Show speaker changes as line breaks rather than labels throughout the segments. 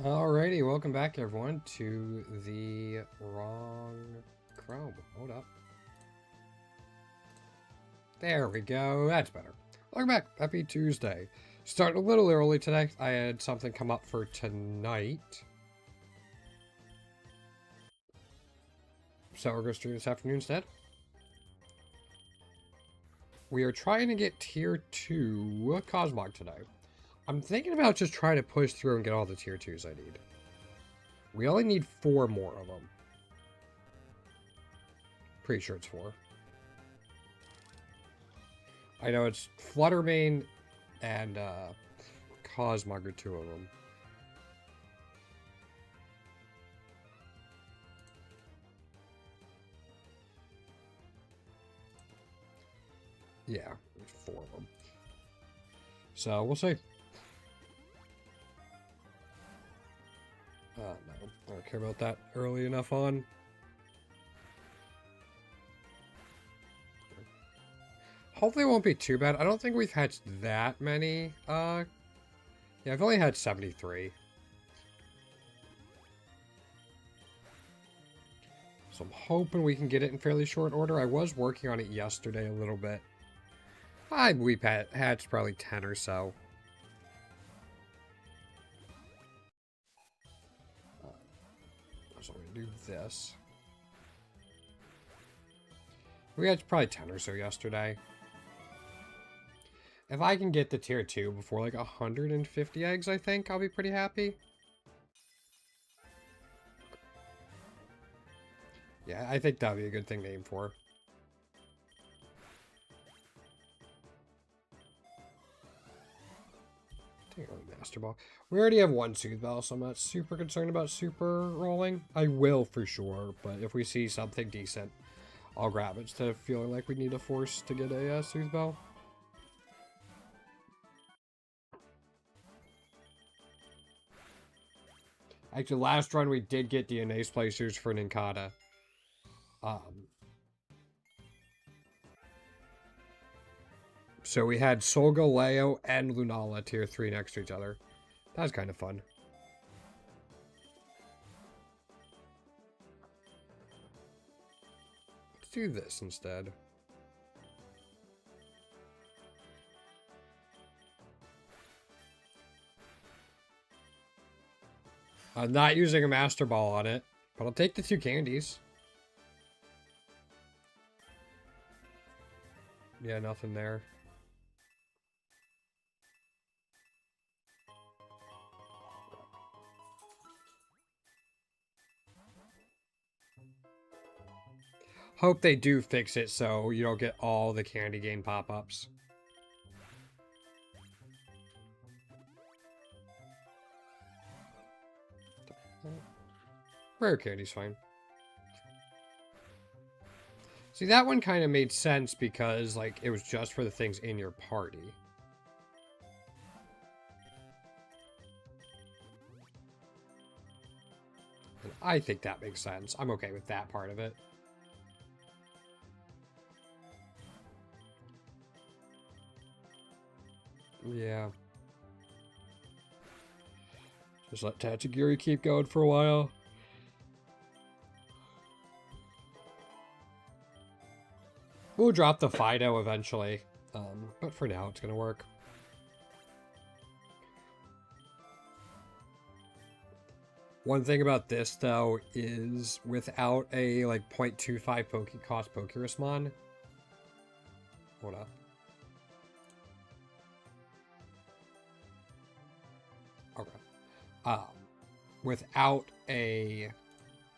Alrighty, welcome back everyone to the wrong Chrome. Hold up. There we go, that's better. Welcome back, happy Tuesday. Starting a little early today. I had something come up for tonight. So we're going to stream this afternoon instead. We are trying to get tier 2 Cosmog today. I'm thinking about just trying to push through and get all the tier 2s I need. We only need 4 more of them. Pretty sure it's 4. I know it's Fluttermane and Cosmog are 2 of them. Yeah, there's 4 of them. So we'll see. No, I don't care about that early enough on. Hopefully it won't be too bad. I don't think we've had that many. Yeah, I've only had 73. So I'm hoping we can get it in fairly short order. I was working on it yesterday a little bit. We've had probably 10 or so. So I'm going to do this. We had probably 10 or so yesterday. If I can get the tier 2 before like 150 eggs, I think I'll be pretty happy. Yeah, I think that'd be a good thing to aim for. Take a Master Ball. We already have 1 Soothe Bell, so I'm not super concerned about super rolling. I will for sure, but if we see something decent, I'll grab it instead of feeling like we need a force to get a Soothe Bell. Actually, last run we did get DNA splicers for Nincada. So we had Solgaleo and Lunala tier 3 next to each other. That was kind of fun. Let's do this instead. I'm not using a Master Ball on it, but I'll take the 2 candies. Yeah, nothing there. Hope they do fix it so you don't get all the candy game pop-ups. Rare candy's fine. See, that one kind of made sense because, like, it was just for the things in your party. And I think that makes sense. I'm okay with that part of it. Yeah. Just let Tatsugiri keep going for a while. We'll drop the Fido eventually, but for now it's going to work. One thing about this, though, is without a, like, 0.25 cost Pokerismon... Hold up. Okay. Without a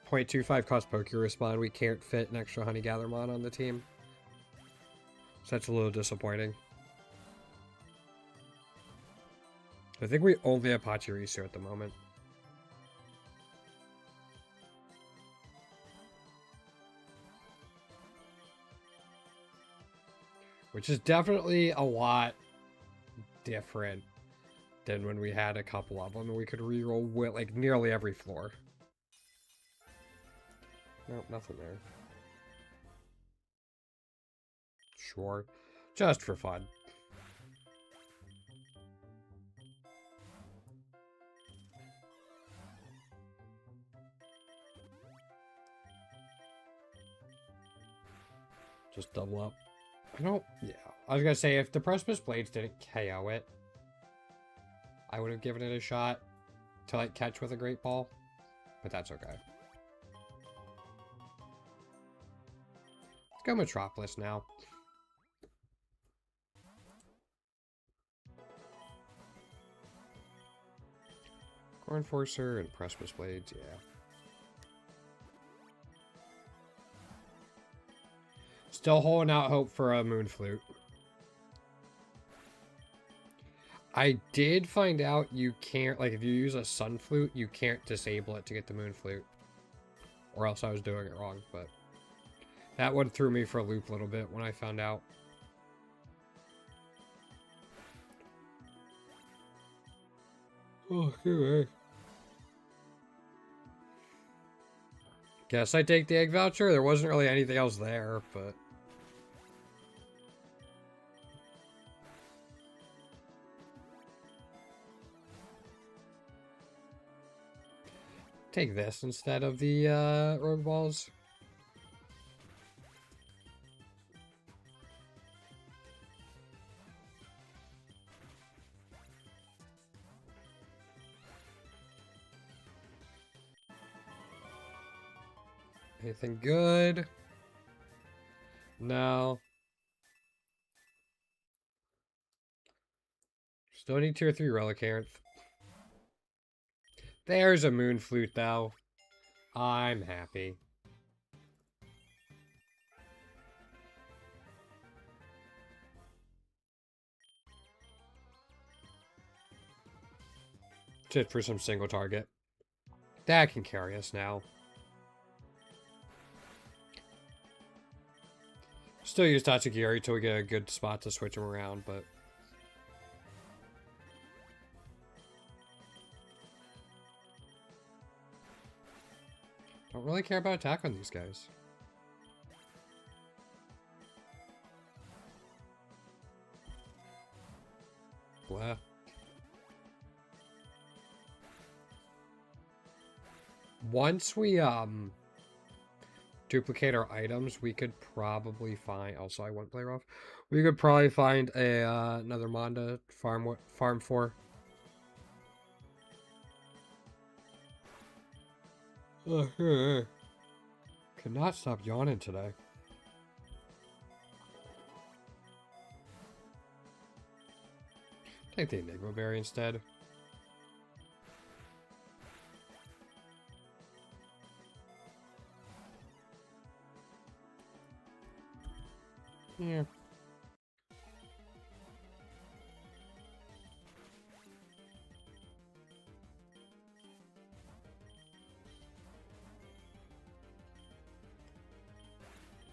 0.25 cost Pokerismon, we can't fit an extra Honey Gathermon on the team. So that's a little disappointing. I think we only have Pachirisu at the moment. Which is definitely a lot different than when we had a couple of them and we could reroll with, like, nearly every floor. Nope, nothing there. Sure. Just for fun. Just double up. I don't... Yeah. I was gonna say, if the Precipice Blades didn't KO it, I would have given it a shot to, like, catch with a Great Ball. But that's okay. Let's go Metropolis now. Core Enforcer and Precipice Blades, yeah. Still holding out hope for a Moon Flute. I did find out you can't, like, if you use a Sun Flute, you can't disable it to get the Moon Flute. Or else I was doing it wrong, but... That one threw me for a loop a little bit when I found out. Oh, good. Guess I take the egg voucher. There wasn't really anything else there, but... Take this instead of the rogue balls. Anything good? No. Still need 2 or 3 Relicanth. There's a Moon Flute, though. I'm happy. Just for some single target. That can carry us now. Still use Tatsugiri till we get a good spot to switch him around, but... Don't really care about attack on these guys. Blah. Once we, duplicate our items, we could probably find... Also, I won't play rough. We could probably find a, another Manda farm for. Could not stop yawning today. Take the Enigma Berry instead. Yeah.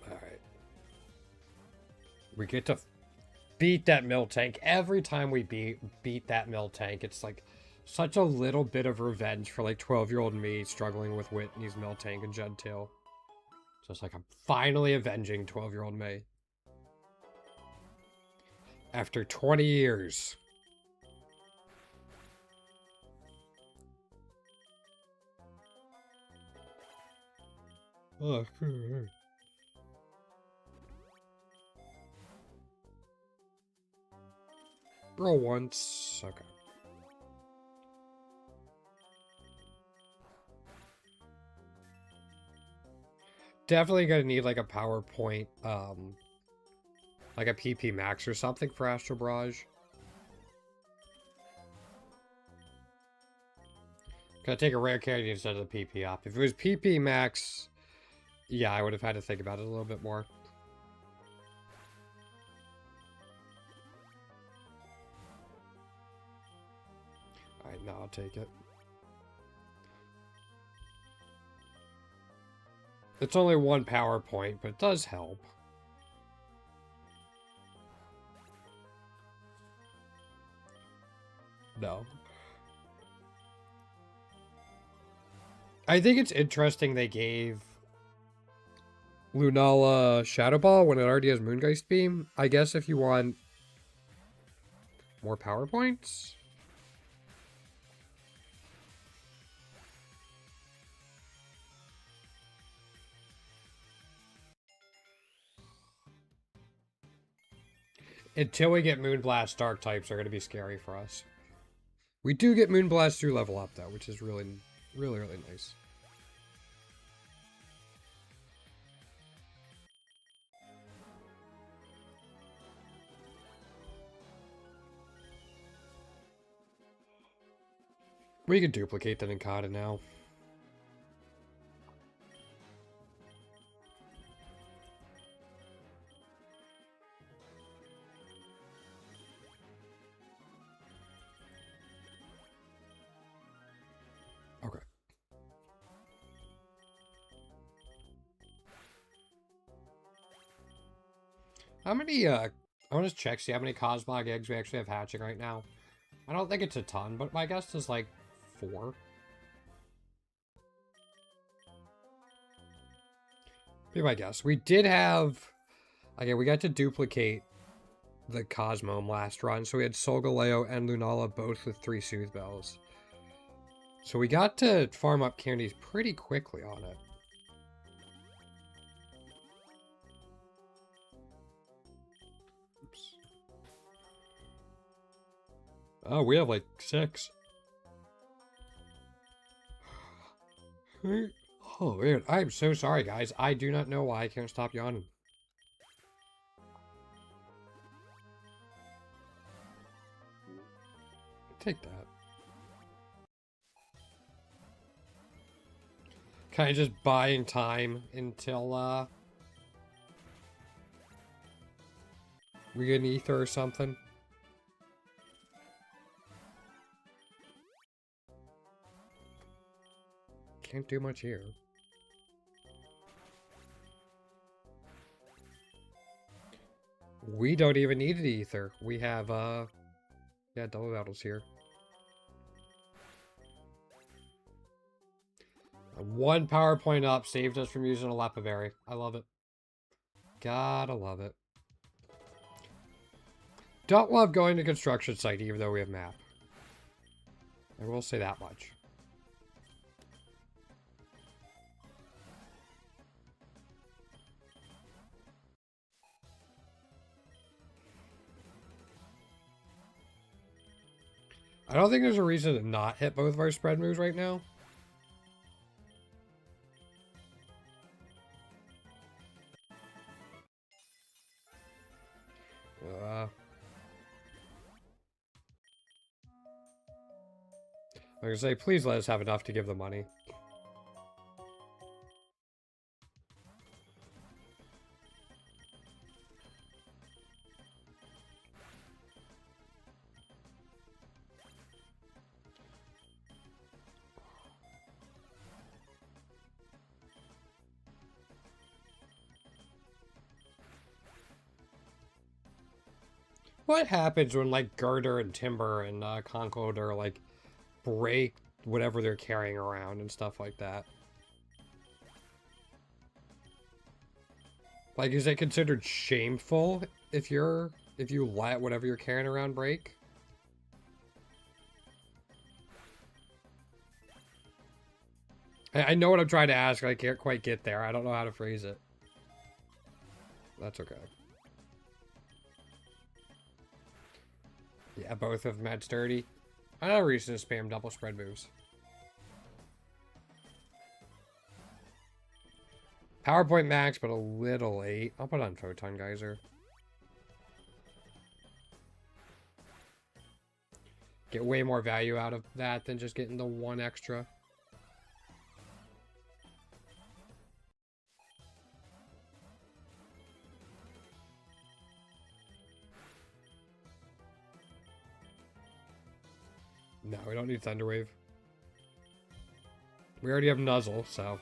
Alright. We get to beat that mill tank. Every time we beat that mill tank, it's like such a little bit of revenge for like 12-year-old me struggling with Whitney's mill tank and Judtail. So it's like I'm finally avenging 12-year-old me. After 20 years. Oh, roll once. Okay. Definitely gonna need like a PowerPoint, like a PP Max or something for Astral Barrage. Gotta take a rare candy instead of the PP op. If it was PP Max, yeah, I would have had to think about it a little bit more. Alright, now I'll take it. It's only one PowerPoint, but it does help. No. I think it's interesting they gave Lunala Shadow Ball when it already has Moongeist Beam. I guess if you want more PowerPoints. Until we get Moonblast, dark types are going to be scary for us. We do get Moonblast through level up, though, which is really, really, really nice. We can duplicate the Ninkata now. Okay. How many, I want to check, see how many Cosmog eggs we actually have hatching right now. I don't think it's a ton, but my guess is like 4. Be my guess. We did have... Okay, we got to duplicate the Cosmog last run, so we had Solgaleo and Lunala both with 3 Soothe Bells. So we got to farm up candies pretty quickly on it. Oops. Oh, we have like 6. Oh, man. I'm so sorry, guys. I do not know why I can't stop yawning. Take that. Kind of just buying time until, we get an ether or something. Can't do much here. We don't even need an ether. We have, yeah, double battles here. One PowerPoint up saved us from using a Lepaberry. I love it. Gotta love it. Don't love going to construction site even though we have map. I will say that much. I don't think there's a reason to not hit both of our spread moves right now. Like I say, please let us have enough to give the money. What happens when, like, Girder and Timber and Concoder, like, break whatever they're carrying around and stuff like that? Like, is it considered shameful if you let whatever you're carrying around break? I know what I'm trying to ask, I can't quite get there. I don't know how to phrase it. That's okay. Yeah, both of them had sturdy. Another reason to spam double spread moves. PowerPoint max, but a little late. I'll put on Photon Geyser. Get way more value out of that than just getting the 1 extra. No, we don't need Thunderwave. We already have Nuzzle, so...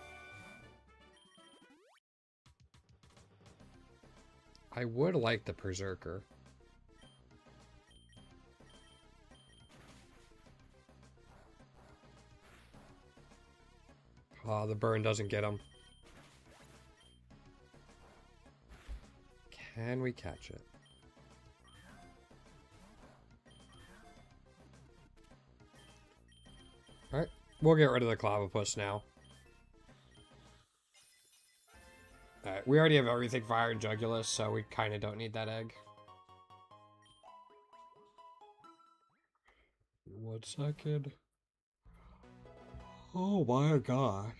I would like the Berserker. Oh, the burn doesn't get him. Can we catch it? Alright, we'll get rid of the Clavipus now. Alright, we already have everything Fire and Jugulus, so we kind of don't need that egg. 1 second. Oh my gosh.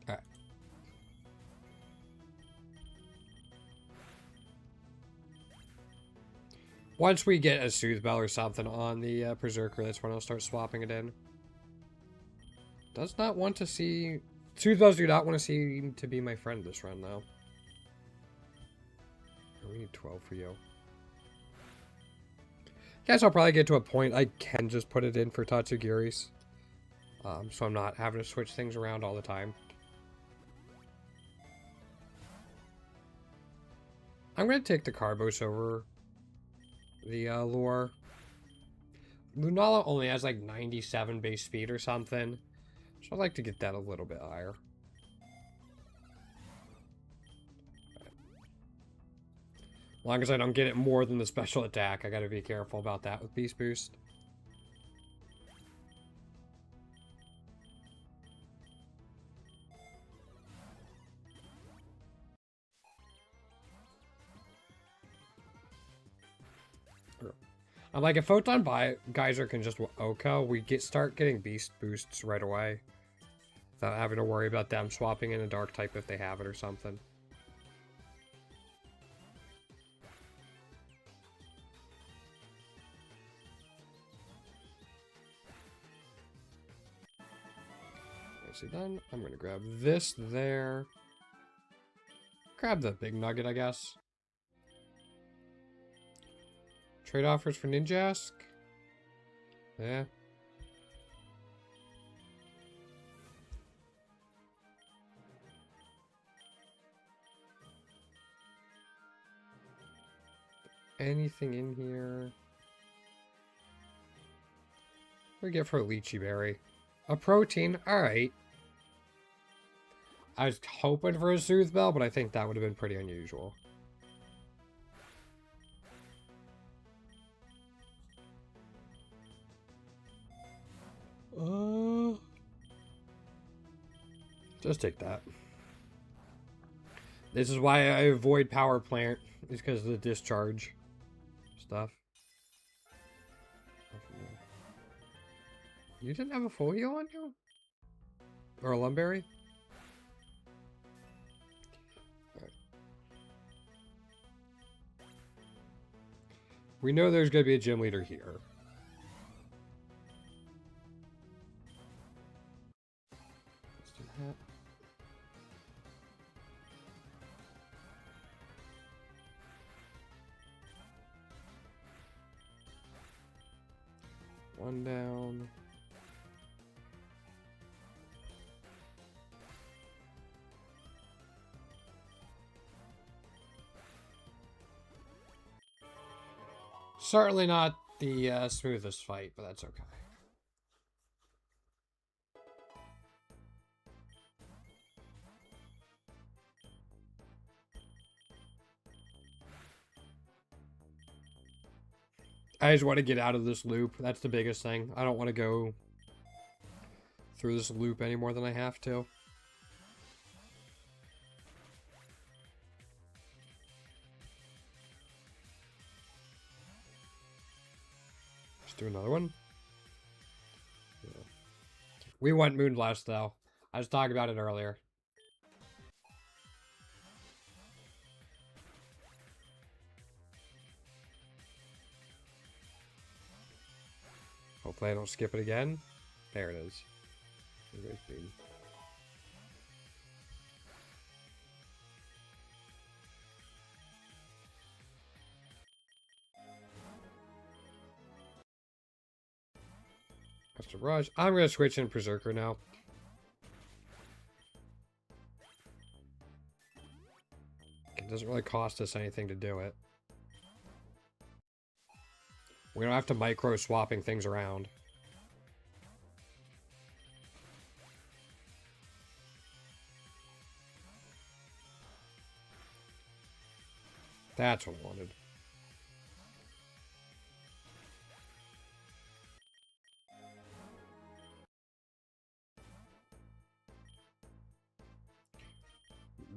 Alright. Once we get a Soothe Bell or something on the Berserker, that's when I'll start swapping it in. Does not want to see... Soothe Bells do not want to seem to be my friend this run, though. We need 12 for you. Guess I'll probably get to a point I can just put it in for Tatsugiri's. So I'm not having to switch things around all the time. I'm going to take the Carbos over the Lure. Lunala only has like 97 base speed or something. So I'd like to get that a little bit higher. As long as I don't get it more than the special attack, I gotta be careful about that with Beast Boost. I'm like, if Photon Geyser can just Oko, we start getting Beast Boosts right away. Without having to worry about them swapping in a Dark type if they have it or something. Nicely done. I'm going to grab this there. Grab the big nugget, I guess. Trade offers for Ninjask? Yeah. Anything in here? What do we get for a Lychee Berry? A protein? Alright. I was hoping for a Soothe Bell, but I think that would have been pretty unusual. Just take that. This is why I avoid Power Plant, is because of the discharge stuff. You didn't have a full heal on you? Or a Lumberry? Right. We know there's going to be a gym leader here. Let's do that. One down. Certainly not the smoothest fight, but that's okay. I just want to get out of this loop. That's the biggest thing. I don't want to go through this loop any more than I have to. Let's do another one. Yeah. We want Moonblast, though. I was talking about it earlier. Hopefully I don't skip it again. There it is. There's Bean. Master Barrage. I'm going to switch in Berserker now. It doesn't really cost us anything to do it. We don't have to micro swapping things around. That's what I wanted.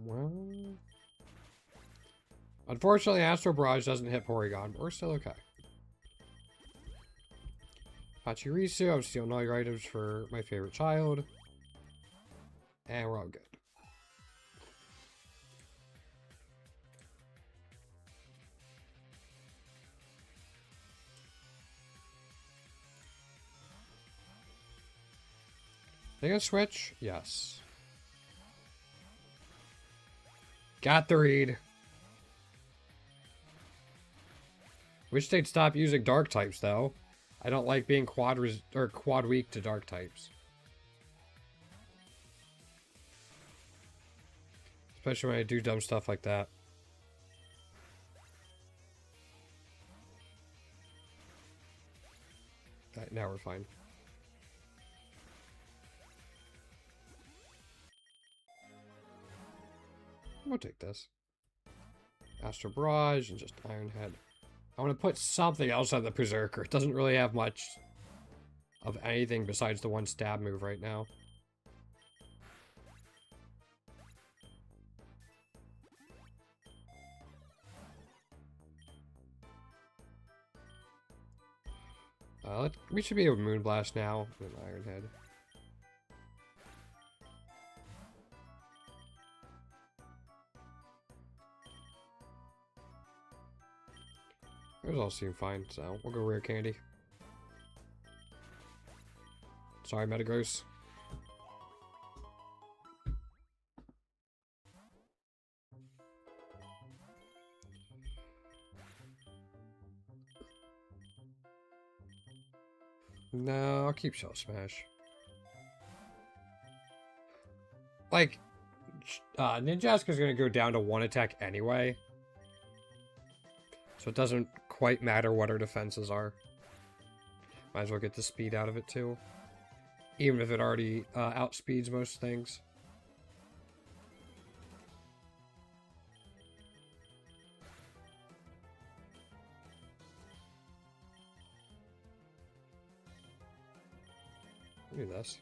Well... Unfortunately, Astro Barrage doesn't hit Porygon, but we're still okay. Pachirisu, I'm stealing all your items for my favorite child. And we're all good. They gonna switch? Yes. Got the read. Wish they'd stop using dark types though. I don't like being quad weak to dark types. Especially when I do dumb stuff like that. Alright, now we're fine. We'll take this. Astro Barrage and just Iron Head. I want to put something else on the Berserker. It doesn't really have much of anything besides the one stab move right now. We should be able to Moonblast now with Iron Head. Those all seem fine, so we'll go Rare Candy. Sorry, Metagross. No, I'll keep Shell Smash. Like, Ninjaska's gonna go down to 1 attack anyway. So it doesn't quite matter what our defenses are. Might as well get the speed out of it too. Even if it already outspeeds most things. Do this.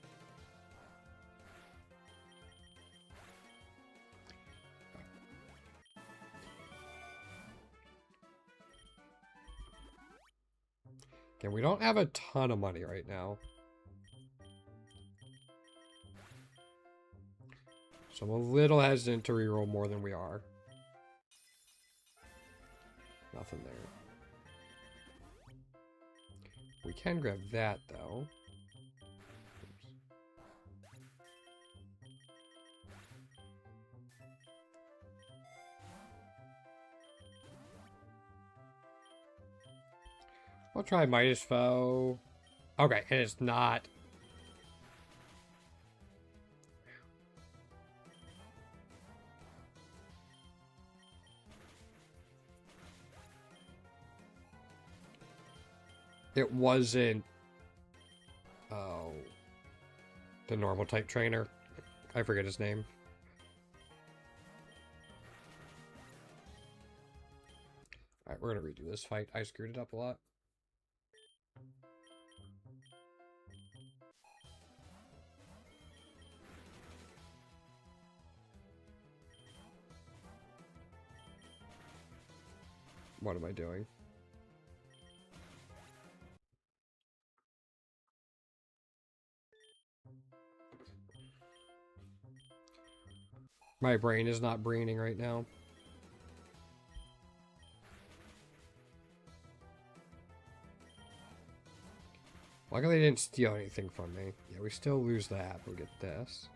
Again, we don't have a ton of money right now. So I'm a little hesitant to reroll more than we are. Nothing there. We can grab that though. We'll try Midas Foe. Okay, and it's not. It wasn't. Oh. The normal type trainer. I forget his name. Alright, we're gonna redo this fight. I screwed it up a lot. What am I doing? My brain is not braining right now. Luckily they didn't steal anything from me. Yeah, we still lose that, but we get this.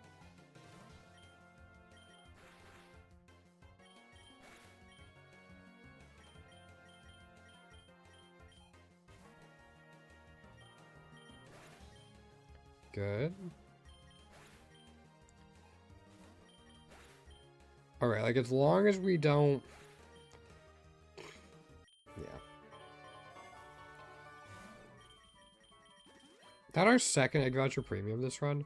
Good. Alright, like as long as we don't... Yeah. Is that our second Egg Voucher Premium this run?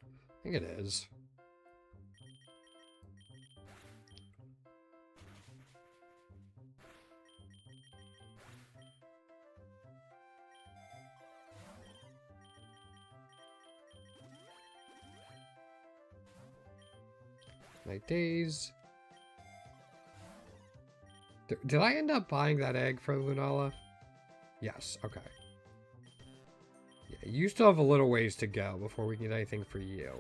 I think it is. Night Days. Did I end up buying that egg for Lunala? Yes, okay. Yeah, you still have a little ways to go before we can get anything for you.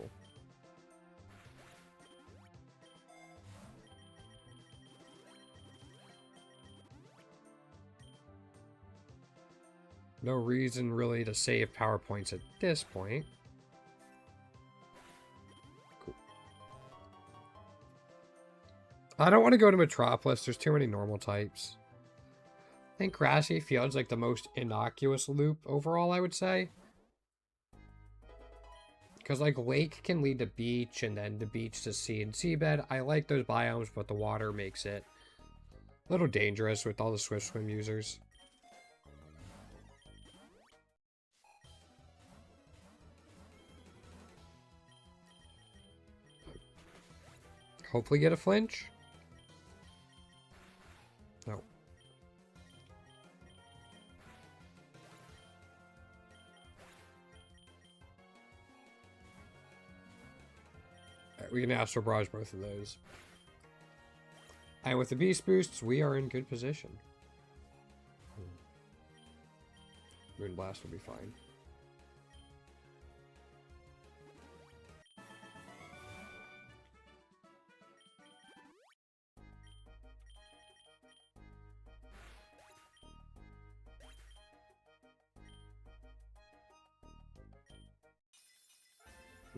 No reason really to save power points at this point. Cool. I don't want to go to Metropolis. There's too many normal types. I think Grassy feels like the most innocuous loop overall, I would say. Because, like, lake can lead to beach, and then the beach to sea and seabed. I like those biomes, but the water makes it a little dangerous with all the Swift Swim users. Hopefully get a flinch. No. Alright, we can Astral Barrage both of those. And with the Beast Boosts, we are in good position. Moonblast will be fine.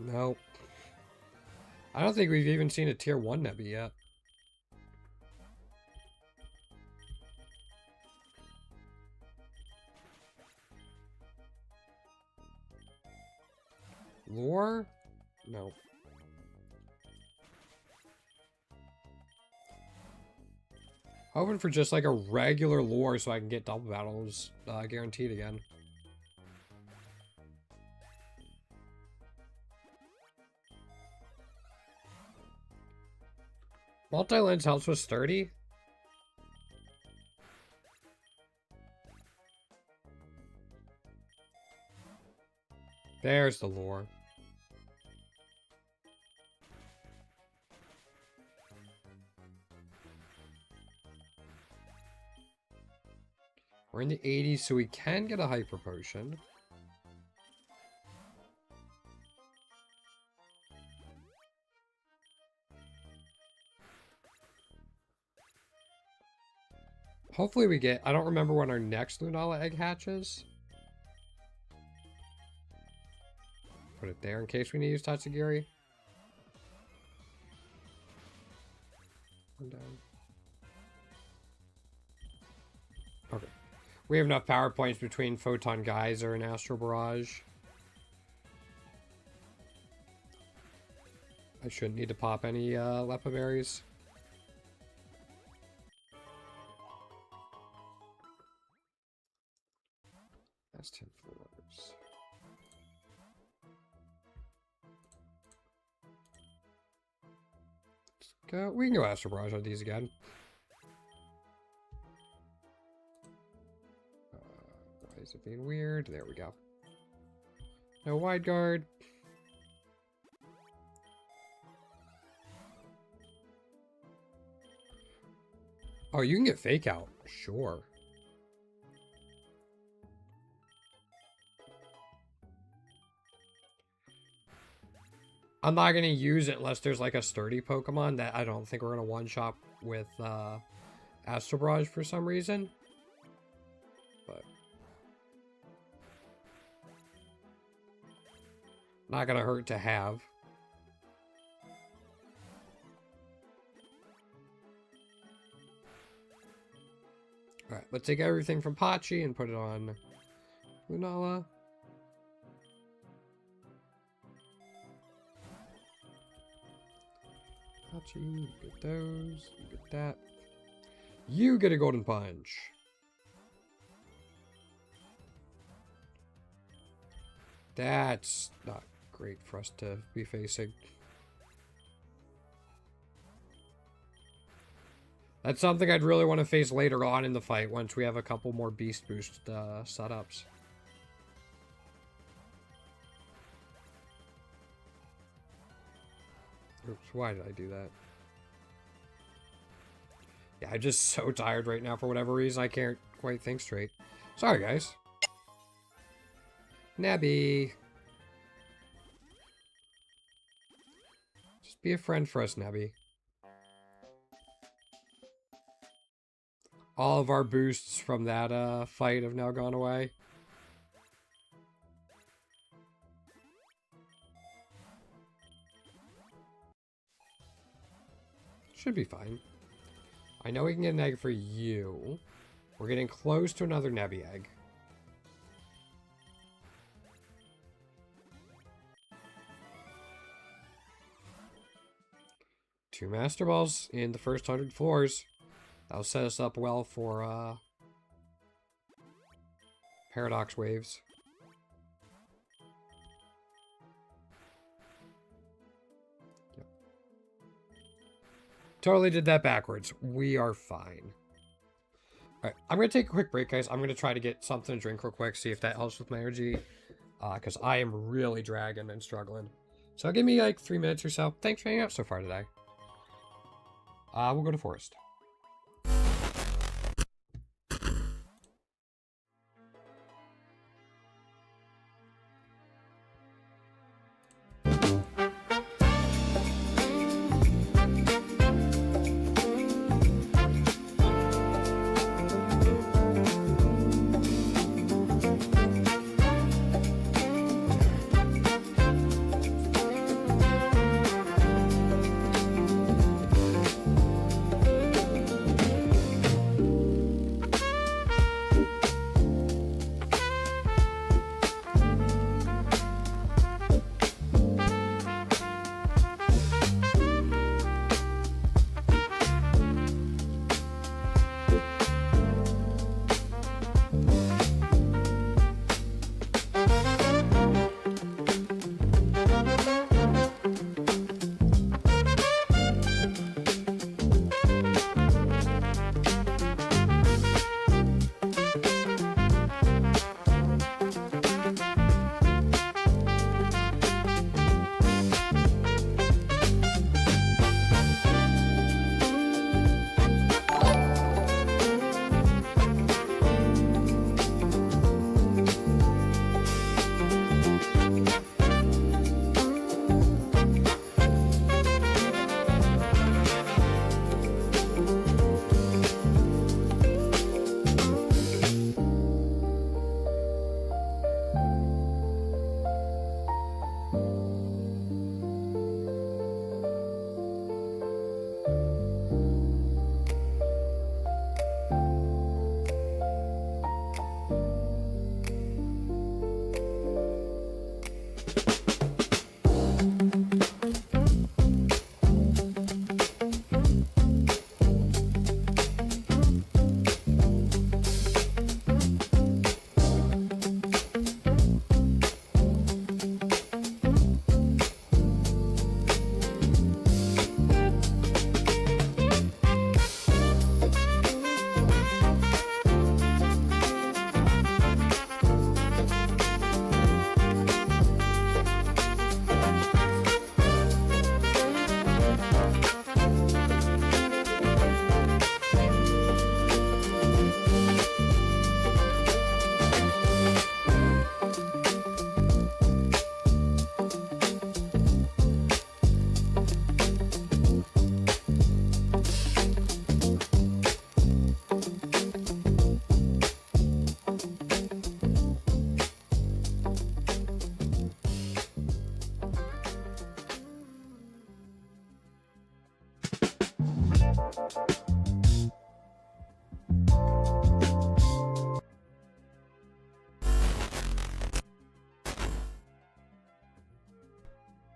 Nope. I don't think we've even seen a tier 1 Nebby yet. Lure? No. Hoping for just like a regular lure so I can get double battles guaranteed again. Multi-lens helps with sturdy. There's the lure. We're in the 80s, so we can get a hyper potion. Hopefully we get... I don't remember when our next Lunala egg hatches. Put it there in case we need to use Tatsugiri. One down. Okay. We have enough power points between Photon Geyser and Astral Barrage. I shouldn't need to pop any Lepa Berries. That's 10 floors. Let's go. We can go Astral Barrage on these again. Why is it being weird? There we go. No wide guard. Oh, you can get fake out. Sure. I'm not going to use it unless there's like a sturdy Pokemon that I don't think we're going to one-shot with Astral Barrage for some reason. But not going to hurt to have. Alright, let's take everything from Pachi and put it on Lunala. Pachi, you get those, you get that. You get a Golden Punch. That's not great for us to be facing. That's something I'd really want to face later on in the fight once we have a couple more Beast Boost setups. Oops, why did I do that? Yeah, I'm just so tired right now for whatever reason. I can't quite think straight. Sorry, guys. Nebby. Just be a friend for us, Nebby. All of our boosts from that fight have now gone away. Should be fine. I know we can get an egg for you. We're getting close to another Nebby egg. Two Master Balls in the first 100 floors. That'll set us up well for Paradox Waves. Yep. Totally did that backwards. We are fine. Alright, I'm going to take a quick break, guys. I'm going to try to get something to drink real quick, see if that helps with my energy. Because I am really dragging and struggling. So give me like 3 minutes or so. Thanks for hanging out so far today. We'll go to Forest.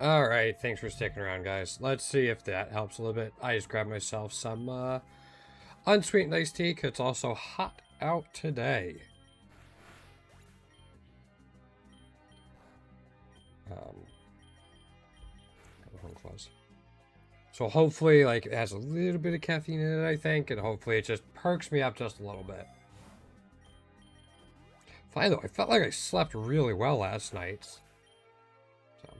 Alright, thanks for sticking around, guys. Let's see if that helps a little bit. I just grabbed myself some unsweetened iced tea, because it's also hot out today. So hopefully, like, it has a little bit of caffeine in it, I think, and hopefully it just perks me up just a little bit. Fine, though, I felt like I slept really well last night. So.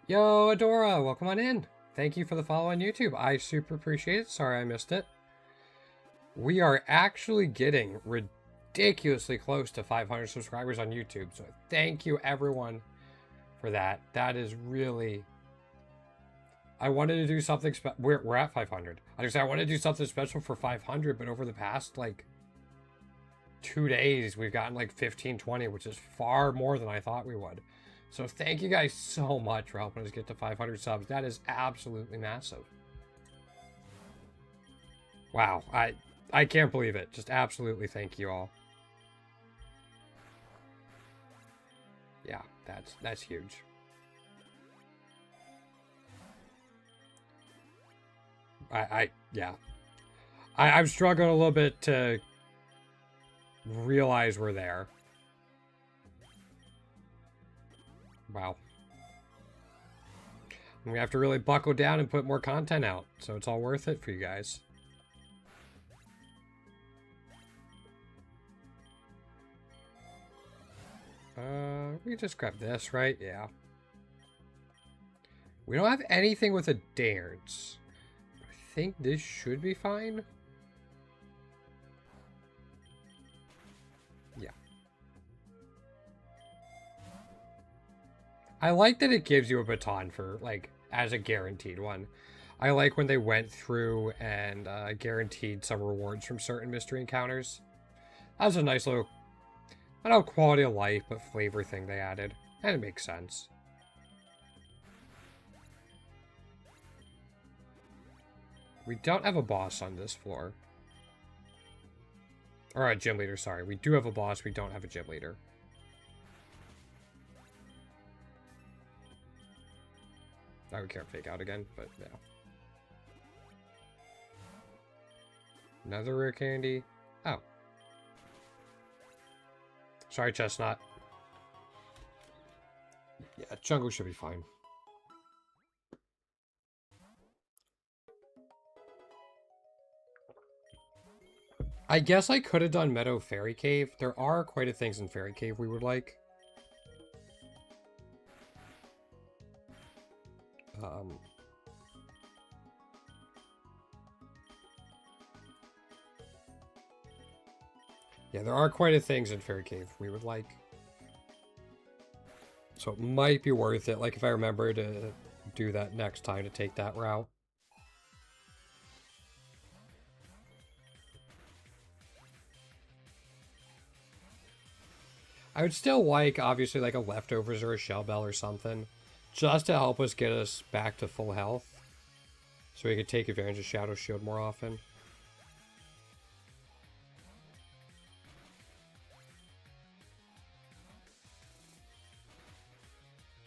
Yo, Adora, welcome on in. Thank you for the follow on YouTube. I super appreciate it. Sorry I missed it. We are actually getting ridiculously close to 500 subscribers on YouTube. So thank you everyone for that. That is really... I wanted to do something we're at 500. I wanted to do something special for 500, but over the past like 2 days, we've gotten like 15, 20, which is far more than I thought we would. So thank you guys so much for helping us get to 500 subs. That is absolutely massive. Wow, I can't believe it. Just absolutely thank you all. Yeah, that's huge. Yeah. I'm struggling a little bit to realize we're there. Wow. I'm gonna have to really buckle down and put more content out, so it's all worth it for you guys. We can just grab this, right? Yeah. We don't have anything with a dance. I think this should be fine. Yeah. I like that it gives you a baton for, like, as a guaranteed one. I like when they went through and guaranteed some rewards from certain mystery encounters. That was a nice little, I don't know, quality of life, but flavor thing they added. And it makes sense. We don't have a boss on this floor. Or a gym leader, sorry. We do have a boss, we don't have a gym leader. I would can't fake out again, but no. Another rare candy. Oh. Sorry, Chestnut. Yeah, jungle should be fine. I guess I could have done Meadow Fairy Cave. There are quite a things in Fairy Cave we would like. Yeah, there are quite a things in Fairy Cave we would like. So it might be worth it, like if I remember to do that next time to take that route. I would still like, obviously, like a Leftovers or a Shell Bell or something, just to help us get us back to full health. So we could take advantage of Shadow Shield more often.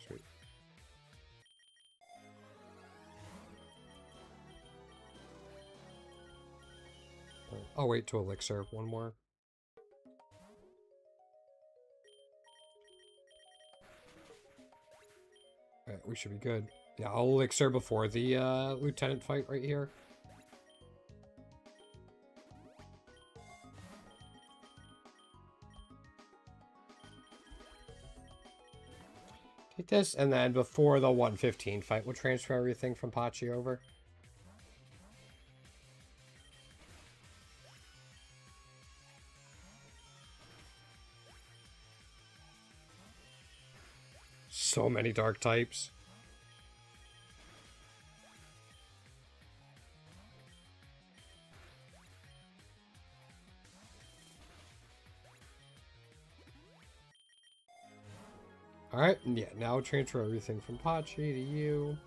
Sweet. I'll wait to Elixir. One more. Alright, we should be good. Yeah, I'll Elixir before the Lieutenant fight right here. Take this, and then before the 115 fight, we'll transfer everything from Pachi over. So many dark types. Alright, yeah, now transfer everything from Pachi to you.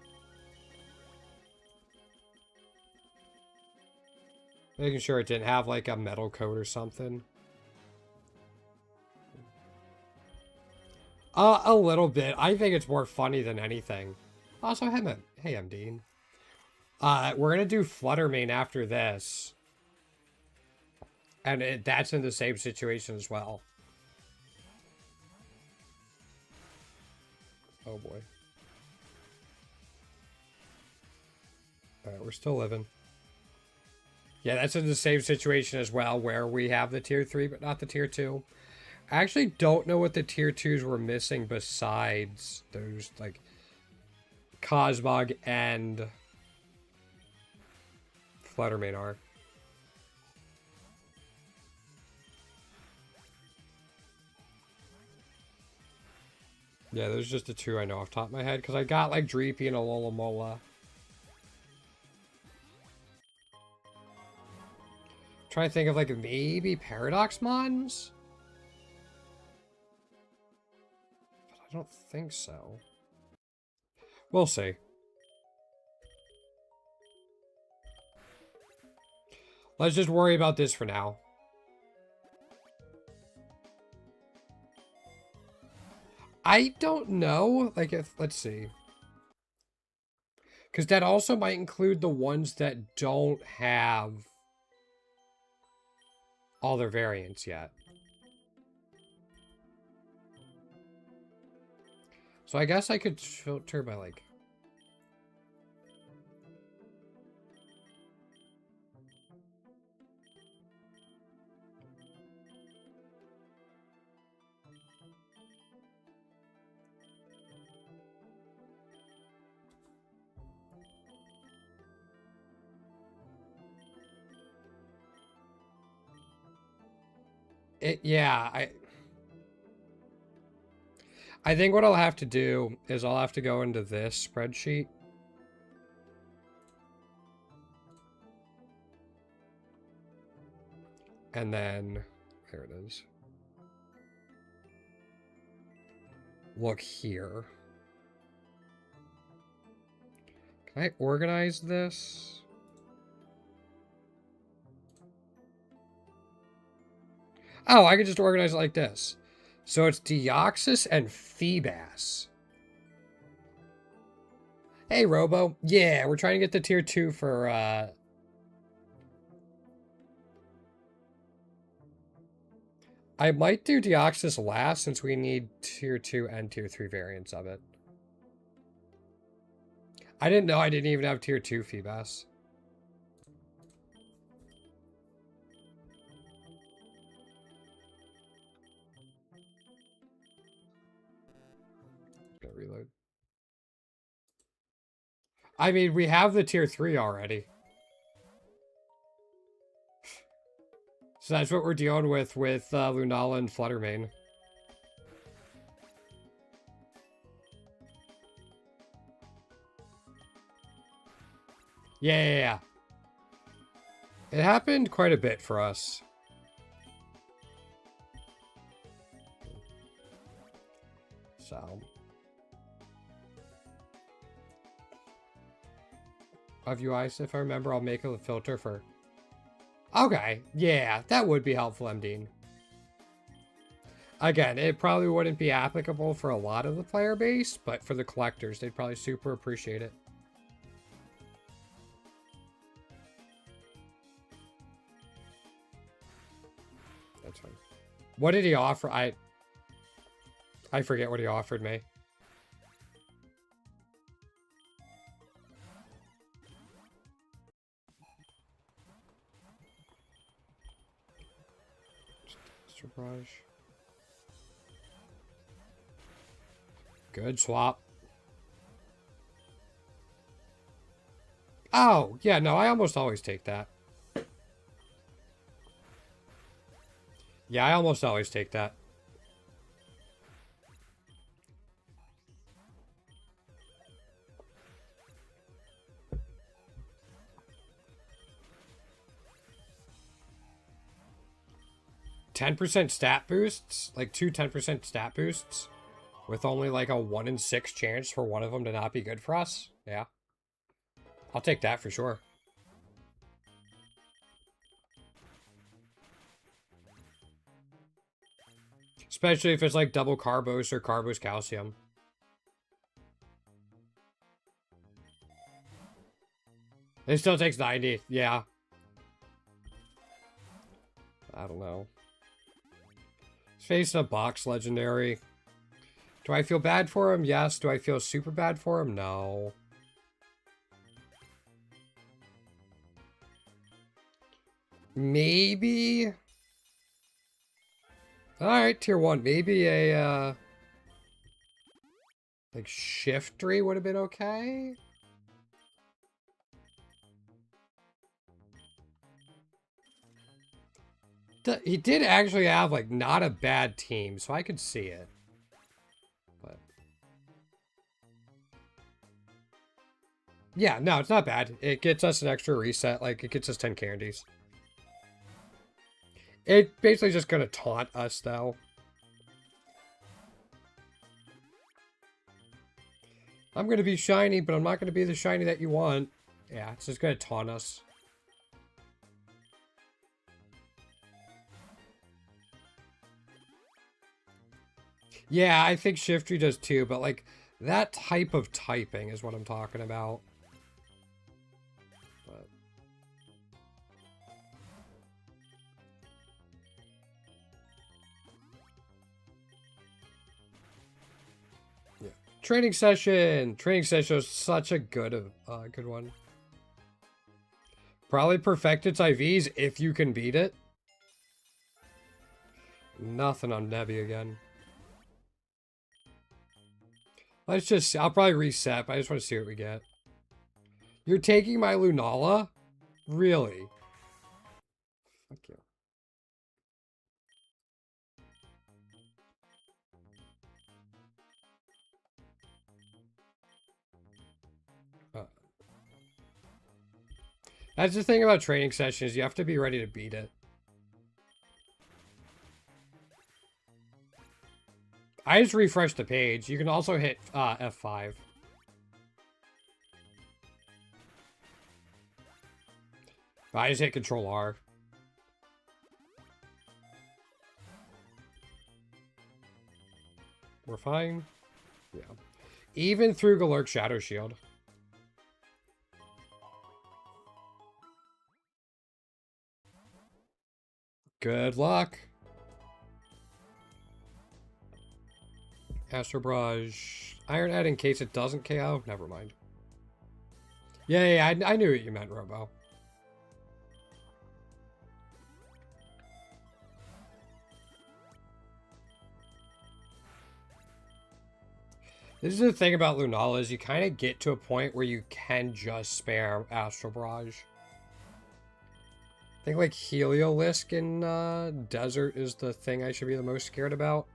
Making sure it didn't have like a metal coat or something. A little bit. I think it's more funny than anything. Also, hey, I'm Dean. We're gonna do Fluttermane after this. And that's in the same situation as well. Oh boy. Alright, we're still living. Yeah, that's in the same situation as well, where we have the tier 3, but not the tier 2. I actually don't know what the tier 2s were missing besides those, like, Cosmog and Fluttermane are. Yeah, those are just the two I know off the top of my head, because I got, like, Dreepy and a Alomola. Trying to think of, like, maybe Paradox Mons? But I don't think so. We'll see. Let's just worry about this for now. I don't know. Like, if, let's see. Because that also might include the ones that don't have all their variants yet. So I guess I could filter by, like... yeah, I think what I'll have to do is I'll have to go into this spreadsheet. And then, there it is. Look here. Can I organize this? Oh, I could just organize it like this. So it's Deoxys and Feebas. Hey, Robo. Yeah, we're trying to get the tier 2 for, I might do Deoxys last since we need tier 2 and tier 3 variants of it. I didn't know I didn't even have tier 2 Feebas. Gonna reload. I mean, we have the tier 3 already. So that's what we're dealing with Lunala and Fluttermane. Yeah. It happened quite a bit for us. So. Of UIs, if I remember, I'll make a filter for... Okay, yeah, that would be helpful, MD. Again, it probably wouldn't be applicable for a lot of the player base, but for the collectors, they'd probably super appreciate it. That's fine. What did he offer? I forget what he offered me. Mr. Brush. Good swap. Oh, yeah, no, I almost always take that. Yeah, I almost always take that. %10 stat boosts? Like 10% stat boosts? With only like a 1 in 6 chance for one of them to not be good for us? Yeah. I'll take that for sure. Especially if it's like double Carbos or Carbos Calcium. It still takes 90, yeah. I don't know. He's facing a box legendary. Do I feel bad for him? Yes. Do I feel super bad for him? No. Maybe. Alright, tier 1. Maybe a, like, Shiftry would have been okay? He did actually have, like, not a bad team, so I could see it. But Yeah, no, it's not bad. It gets us an extra reset. Like, it gets us 10 candies. It basically just gonna taunt us, though. I'm gonna be shiny, but I'm not gonna be the shiny that you want. Yeah, it's just gonna taunt us. Yeah, I think Shiftry does too, but like, that type of typing is what I'm talking about. But... yeah. Training session! Training session is such a good one. Probably perfect its IVs if you can beat it. Nothing on Nebby again. Let's just... I'll probably reset, but I just want to see what we get. You're taking my Lunala? Really? Fuck you. That's the thing about training sessions. You have to be ready to beat it. I just refreshed the page. You can also hit F5. But I just hit Control R. We're fine. Yeah. Even through Galurk Shadow Shield. Good luck. Astro Barrage. Iron Head in case it doesn't KO. Never mind. Yeah, I knew what you meant, Robo. This is the thing about Lunala is you kind of get to a point where you can just spare Astro Barrage. I think like Heliolisk in Desert is the thing I should be the most scared about.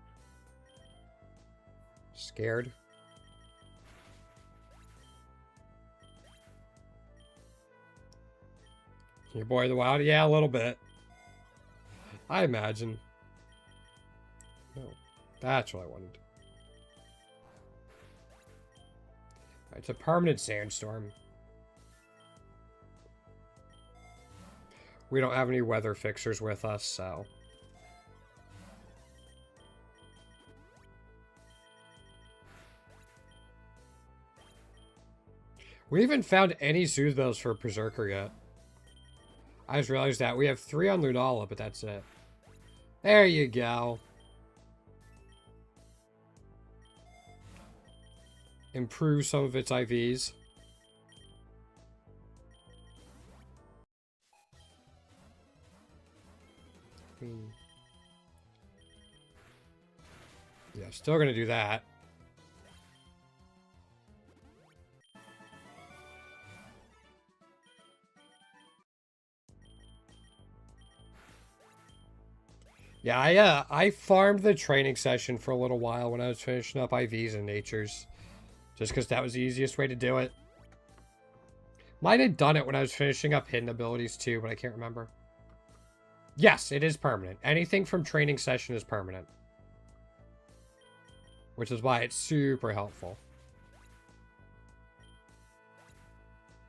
Scared. Your boy the Wild? Yeah, a little bit. I imagine. Oh, that's what I wanted. It's a permanent sandstorm. We don't have any weather fixers with us, so... we haven't found any Soothe Bells for Berserker yet. I just realized that. We have 3 on Lunala, but that's it. There you go. Improve some of its IVs. Yeah, still gonna do that. Yeah, I farmed the training session for a little while when I was finishing up IVs and Natures. Just because that was the easiest way to do it. Might have done it when I was finishing up hidden abilities too, but I can't remember. Yes, it is permanent. Anything from training session is permanent. Which is why it's super helpful.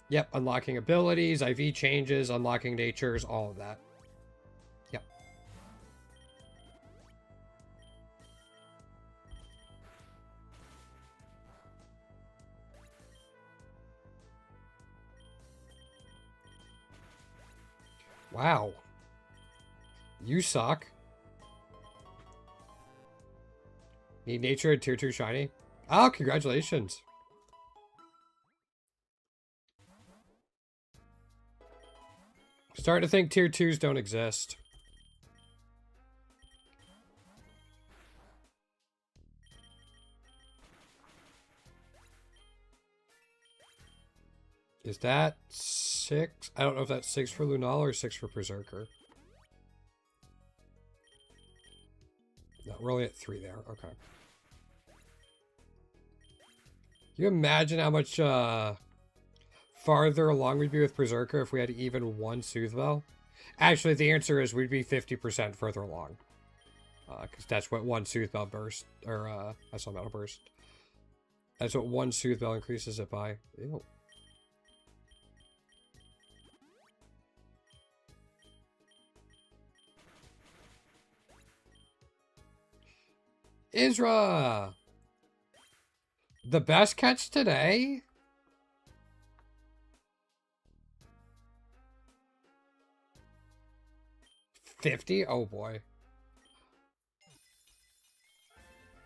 Yep, unlocking abilities, IV changes, unlocking natures, all of that. Yep. Wow. You suck. Need nature at tier 2 shiny? Oh, congratulations. Starting to think tier 2s don't exist. Is that 6? I don't know if that's 6 for Lunala or 6 for Berserker. No, we're only at 3 there. Okay. Can you imagine how much farther along we'd be with Berserker if we had even one Soothbell? Actually, the answer is we'd be 50% further along. Because that's what one Soothbell burst, or, I saw Metal Burst. That's what one Soothbell increases it by. Ew. Isra! The best catch today? $50? Oh boy.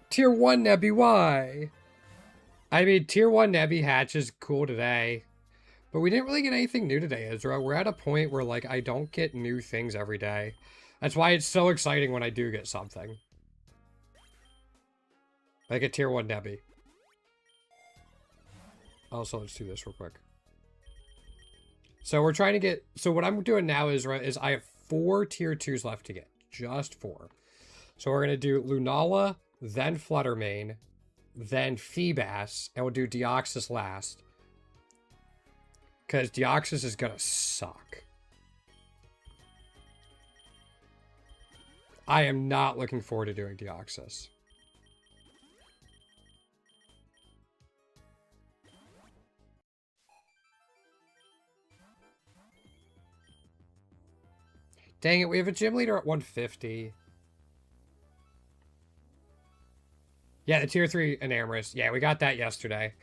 Tier 1 Nebby, why? I mean, Tier 1 Nebby hatch is cool today. But we didn't really get anything new today, Isra. We're at a point where, like, I don't get new things every day. That's why it's so exciting when I do get something. Like a Tier 1 Nebby. Also, let's do this real quick. So we're trying to get... So what I'm doing now is I have 4 Tier 2s left to get. Just 4. So we're going to do Lunala, then Fluttermane, then Feebas, and we'll do Deoxys last. Because Deoxys is going to suck. I am not looking forward to doing Deoxys. Dang it, we have a gym leader at 150. Yeah, the tier 3 Enamorous. Yeah, we got that yesterday.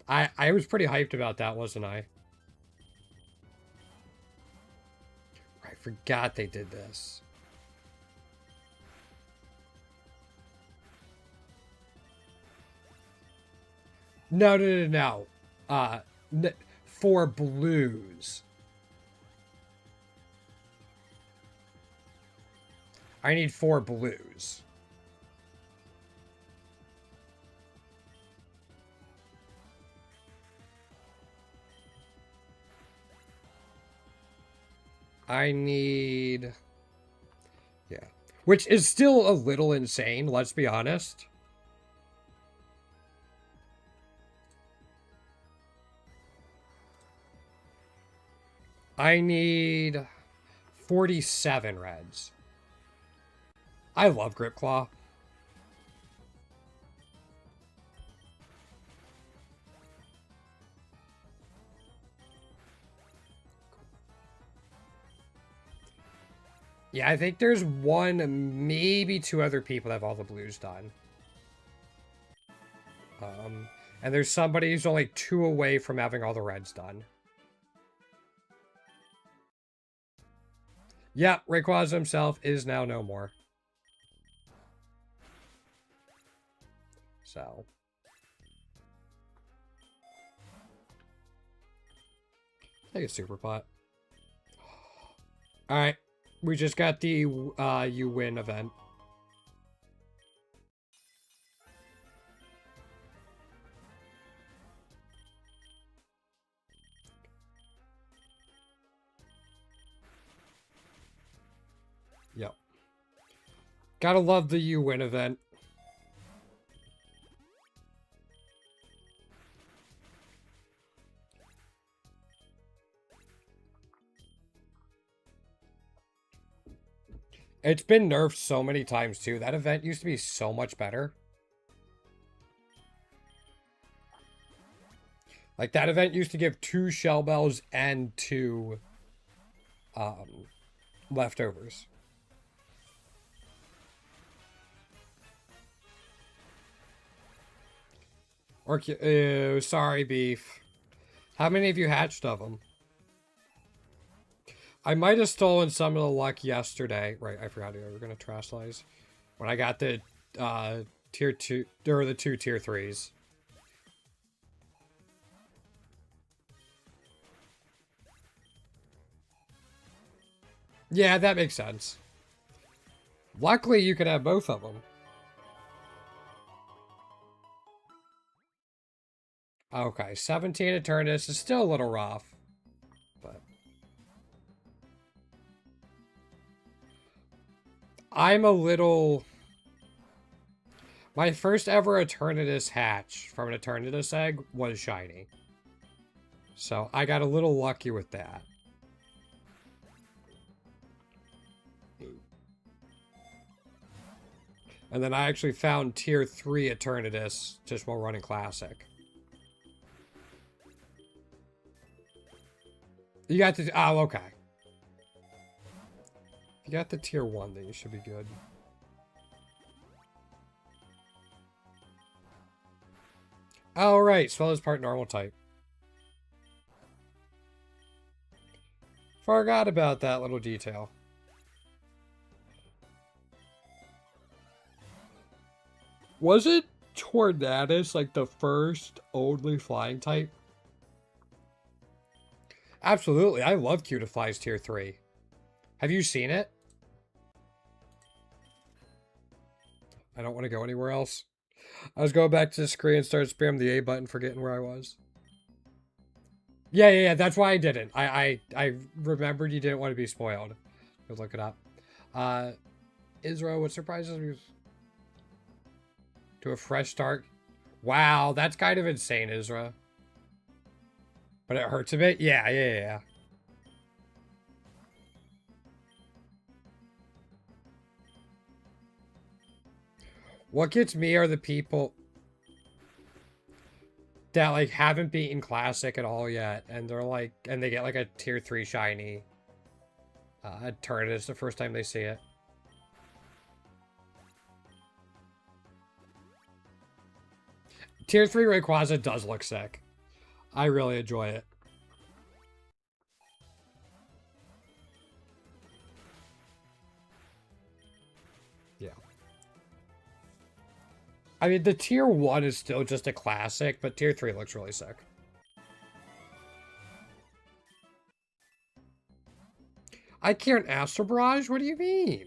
I was pretty hyped about that, wasn't I? I forgot they did this. No. For blues. I need 4 blues. I need... Yeah. Which is still a little insane, let's be honest. I need 47 reds. I love Grip Claw. Yeah, I think there's 1, maybe 2 other people that have all the blues done. And there's somebody who's only 2 away from having all the reds done. Yeah, Rayquaza himself is now no more. So. Take a super pot. Alright. We just got the you win event. Yep. Gotta love the you win event. It's been nerfed so many times, too. That event used to be so much better. Like, that event used to give 2 Shell Bells and 2 leftovers. Ew, sorry, Beef. How many of you hatched of them? I might have stolen some of the luck yesterday. Right, I forgot we were going to trash slice. When I got the tier 2, or the 2 tier 3s. Yeah, that makes sense. Luckily, you could have both of them. Okay, 17 Eternatus is still a little rough. But I'm a little... My first ever Eternatus hatch from an Eternatus egg was shiny. So I got a little lucky with that. And then I actually found tier 3 Eternatus just while running Classic. You got the... Oh, okay. If you got the tier 1, then you should be good. Oh, right. Swell is part normal type. Forgot about that little detail. Was it Tornadus like the first only flying type? Absolutely. I love Cutiefly's tier 3. Have you seen it? I don't want to go anywhere else. I was going back to the screen and started spamming the A button, forgetting where I was. Yeah, that's why I didn't. I remembered you didn't want to be spoiled. Go look it up. Israel, what surprises me? To a fresh start. Wow, that's kind of insane, Isra. But it hurts a bit? Yeah. What gets me are the people that, like, haven't beaten Classic at all yet. And they're like, and they get, like, a tier 3 shiny. Eternatus the first time they see it. Tier 3 Rayquaza does look sick. I really enjoy it. Yeah. I mean, the tier 1 is still just a classic, but tier 3 looks really sick. I can't Astral Barrage? What do you mean?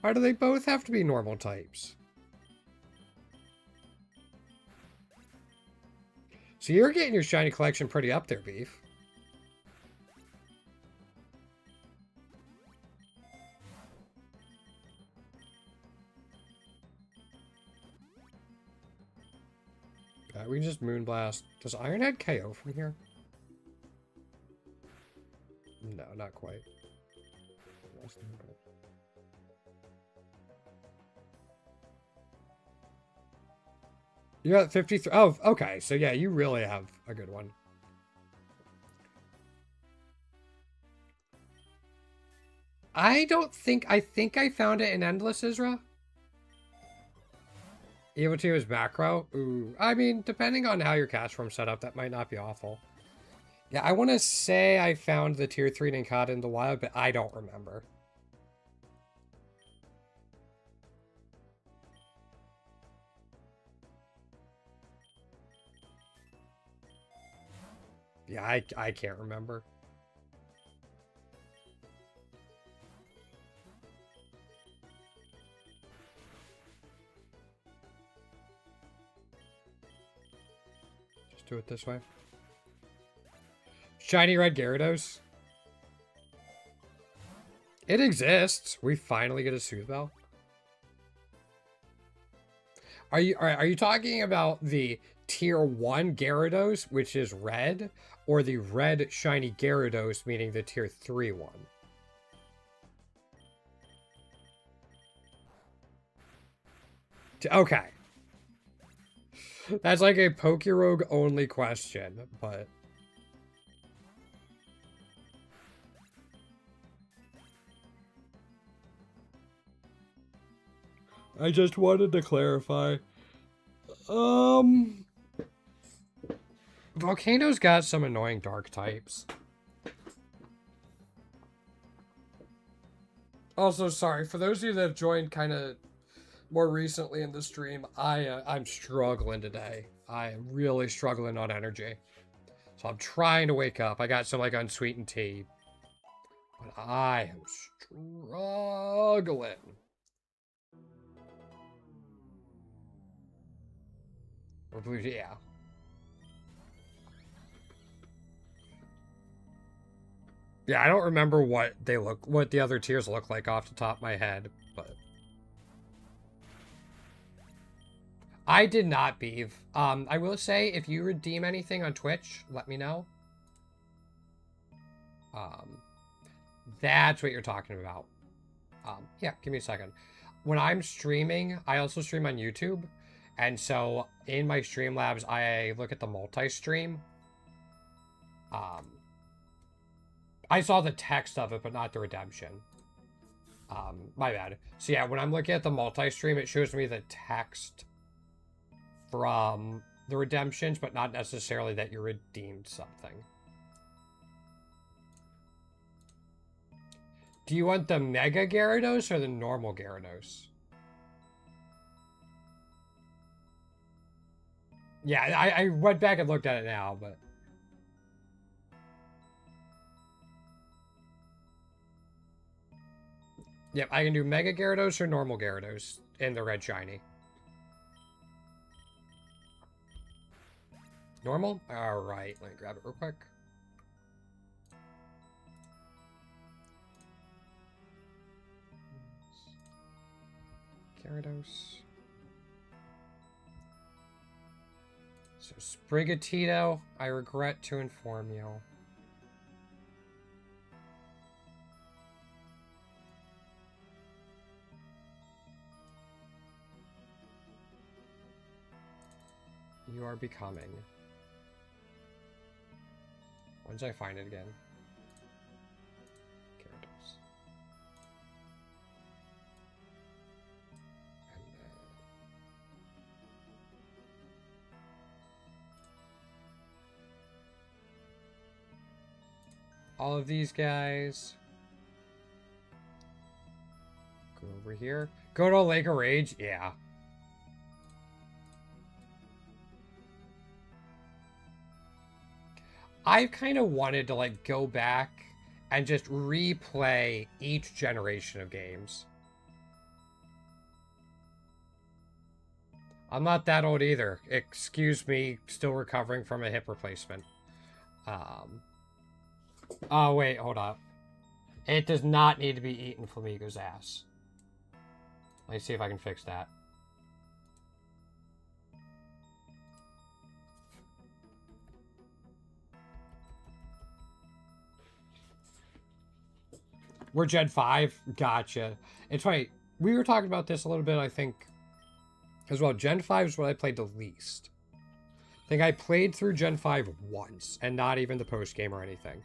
Why do they both have to be normal types? So you're getting your shiny collection pretty up there, Beef. We can just Moonblast. Does Ironhead KO from here? No, not quite. You got 53. Oh, okay. So yeah, you really have a good one. I think I found it in Endless, Isra. Evo 2 is macro? Ooh. I mean, depending on how your cash form's set up, that might not be awful. Yeah, I want to say I found the tier 3 Nincada in the wild, but I don't remember. Yeah, I can't remember. Just do it this way. Shiny red Gyarados. It exists. We finally get a Soothbell. Are you talking about the tier 1 Gyarados, which is red, or the red shiny Gyarados, meaning the tier 3 one? Okay. That's like a Pokerogue only question, but... I just wanted to clarify. Volcano's got some annoying dark types. Also, sorry, for those of you that have joined kind of more recently in the stream, I'm struggling today. I am really struggling on energy. So I'm trying to wake up. I got some, like, unsweetened tea. But I am struggling. Yeah. Yeah, I don't remember what the other tiers look like off the top of my head, but I did not, Beeve. I will say, if you redeem anything on Twitch, let me know. That's what you're talking about. Yeah, give me a second. When I'm streaming, I also stream on YouTube. And so in my Streamlabs, I look at the multi-stream. I saw the text of it, but not the redemption. My bad. So yeah, when I'm looking at the multi-stream, it shows me the text from the redemptions, but not necessarily that you redeemed something. Do you want the Mega Gyarados or the normal Gyarados? Yeah, I went back and looked at it now, but... Yep, I can do Mega Gyarados or normal Gyarados in the red shiny. Normal? Alright, let me grab it real quick. Gyarados. So, Sprigatito, I regret to inform you. You are becoming. Once I find it again. Gyarados. And then... all of these guys. Go over here. Go to Lake of Rage? Yeah. I kind of wanted to, like, go back and just replay each generation of games. I'm not that old either. Excuse me, still recovering from a hip replacement. Oh, wait, hold up. It does not need to be eating Flamigo's ass. Let me see if I can fix that. We're Gen 5? Gotcha. It's funny. We were talking about this a little bit, I think, as well. Gen 5 is what I played the least. I think I played through Gen 5 once, and not even the post-game or anything.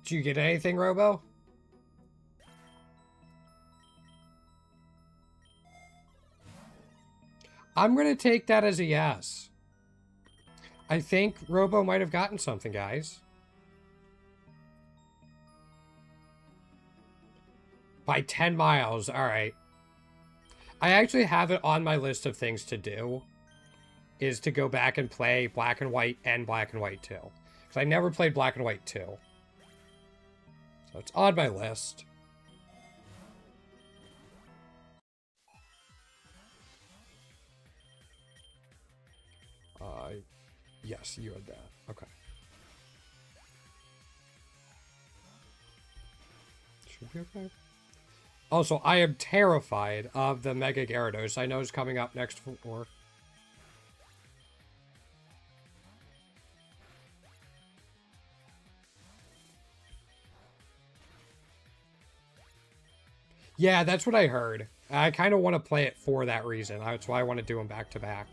Did you get anything, Robo? I'm going to take that as a yes. I think Robo might have gotten something, guys. By 10 miles. All right. I actually have it on my list of things to do. Is to go back and play Black and White and Black and White 2. Because I never played Black and White 2. So it's on my list. Yes, you had that. Okay. Should be okay. Also, I am terrified of the Mega Gyarados I know is coming up next floor. Yeah, that's what I heard. I kind of want to play it for that reason. That's why I want to do them back to back.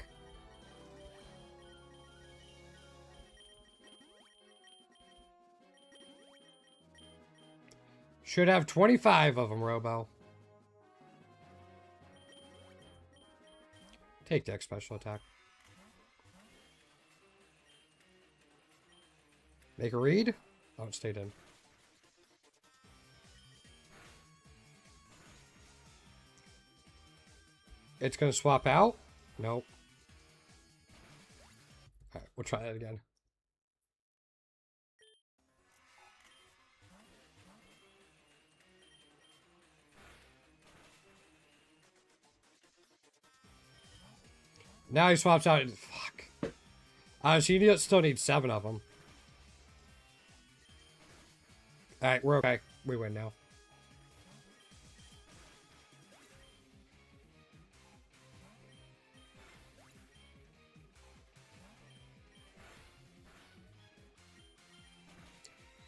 Should have 25 of them, Robo. Take deck special attack. Make a read? Oh, it stayed in. It's going to swap out? Nope. Alright, we'll try that again. Now he swaps out. Fuck. She still needs 7 of them. Alright, we're okay. We win now.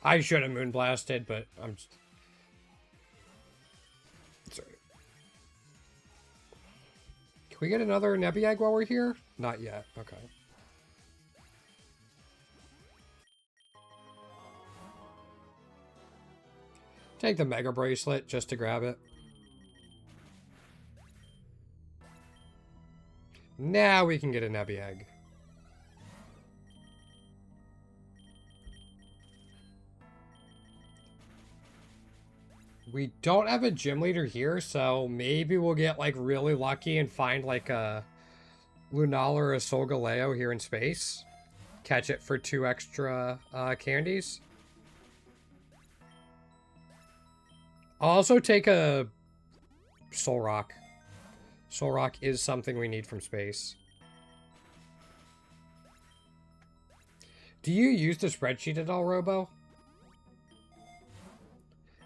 I should have moonblasted, but I'm just... Sorry. Can we get another Nebby Egg while we're here? Not yet. Okay. Take the Mega Bracelet just to grab it. Now we can get a Nebby Egg. We don't have a gym leader here, so maybe we'll get, like, really lucky and find, like, a Lunala or a Solgaleo here in space. Catch it for 2 extra candies. I'll also take a Soul Rock. Soul Rock is something we need from space. Do you use the spreadsheet at all, Robo?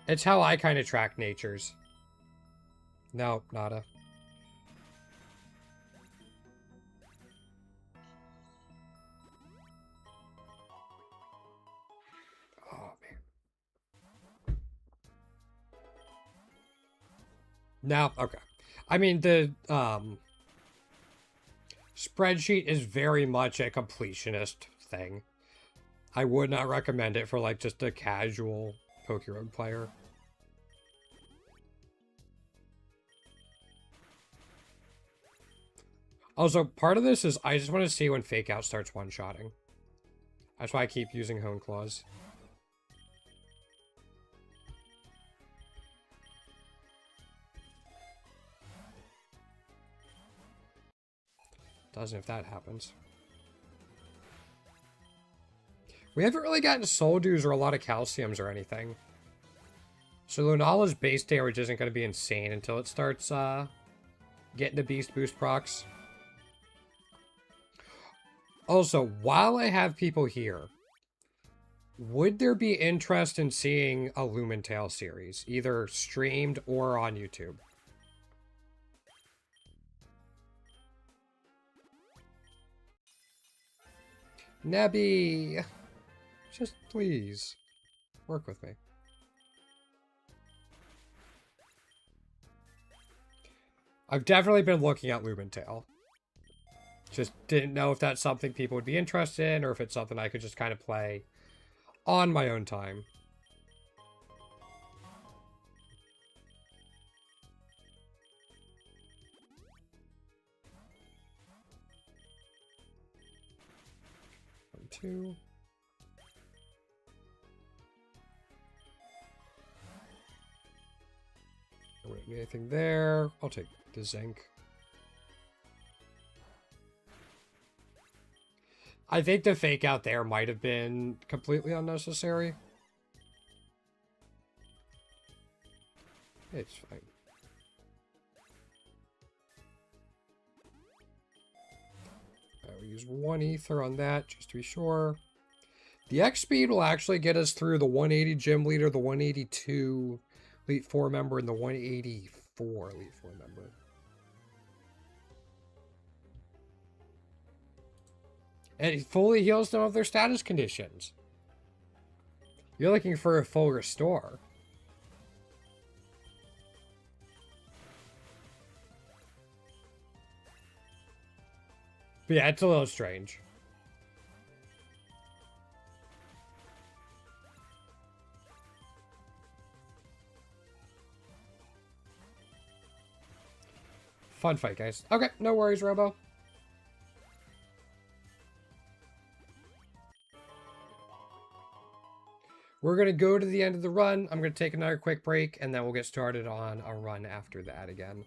It's how I kind of track natures. No, nada. Oh, man. No, okay. I mean, the spreadsheet is very much a completionist thing. I would not recommend it for, like, just a casual Pokerogue player. Also, part of this is I just want to see when Fake Out starts one-shotting. That's why I keep using Hone Claws. Doesn't if that happens. We haven't really gotten Soul Dews or a lot of Calciums or anything. So Lunala's base damage isn't going to be insane until it starts getting the Beast Boost procs. Also, while I have people here, would there be interest in seeing a Lumentale series, either streamed or on YouTube? Nebby! Just please, work with me. I've definitely been looking at Lumentale. Just didn't know if that's something people would be interested in, or if it's something I could just kind of play on my own time. One, 2. Wait, anything there? I'll take the zinc. I think the Fake Out there might have been completely unnecessary. It's fine. We'll use 1 ether on that just to be sure. The X speed will actually get us through the 180 gym leader, the 182 Elite 4 member, and the 184 Elite 4 member. And it fully heals them of their status conditions. You're looking for a full restore. But yeah, it's a little strange. Fun fight, guys. Okay, no worries, Robo. We're going to go to the end of the run. I'm going to take another quick break, and then we'll get started on a run after that again.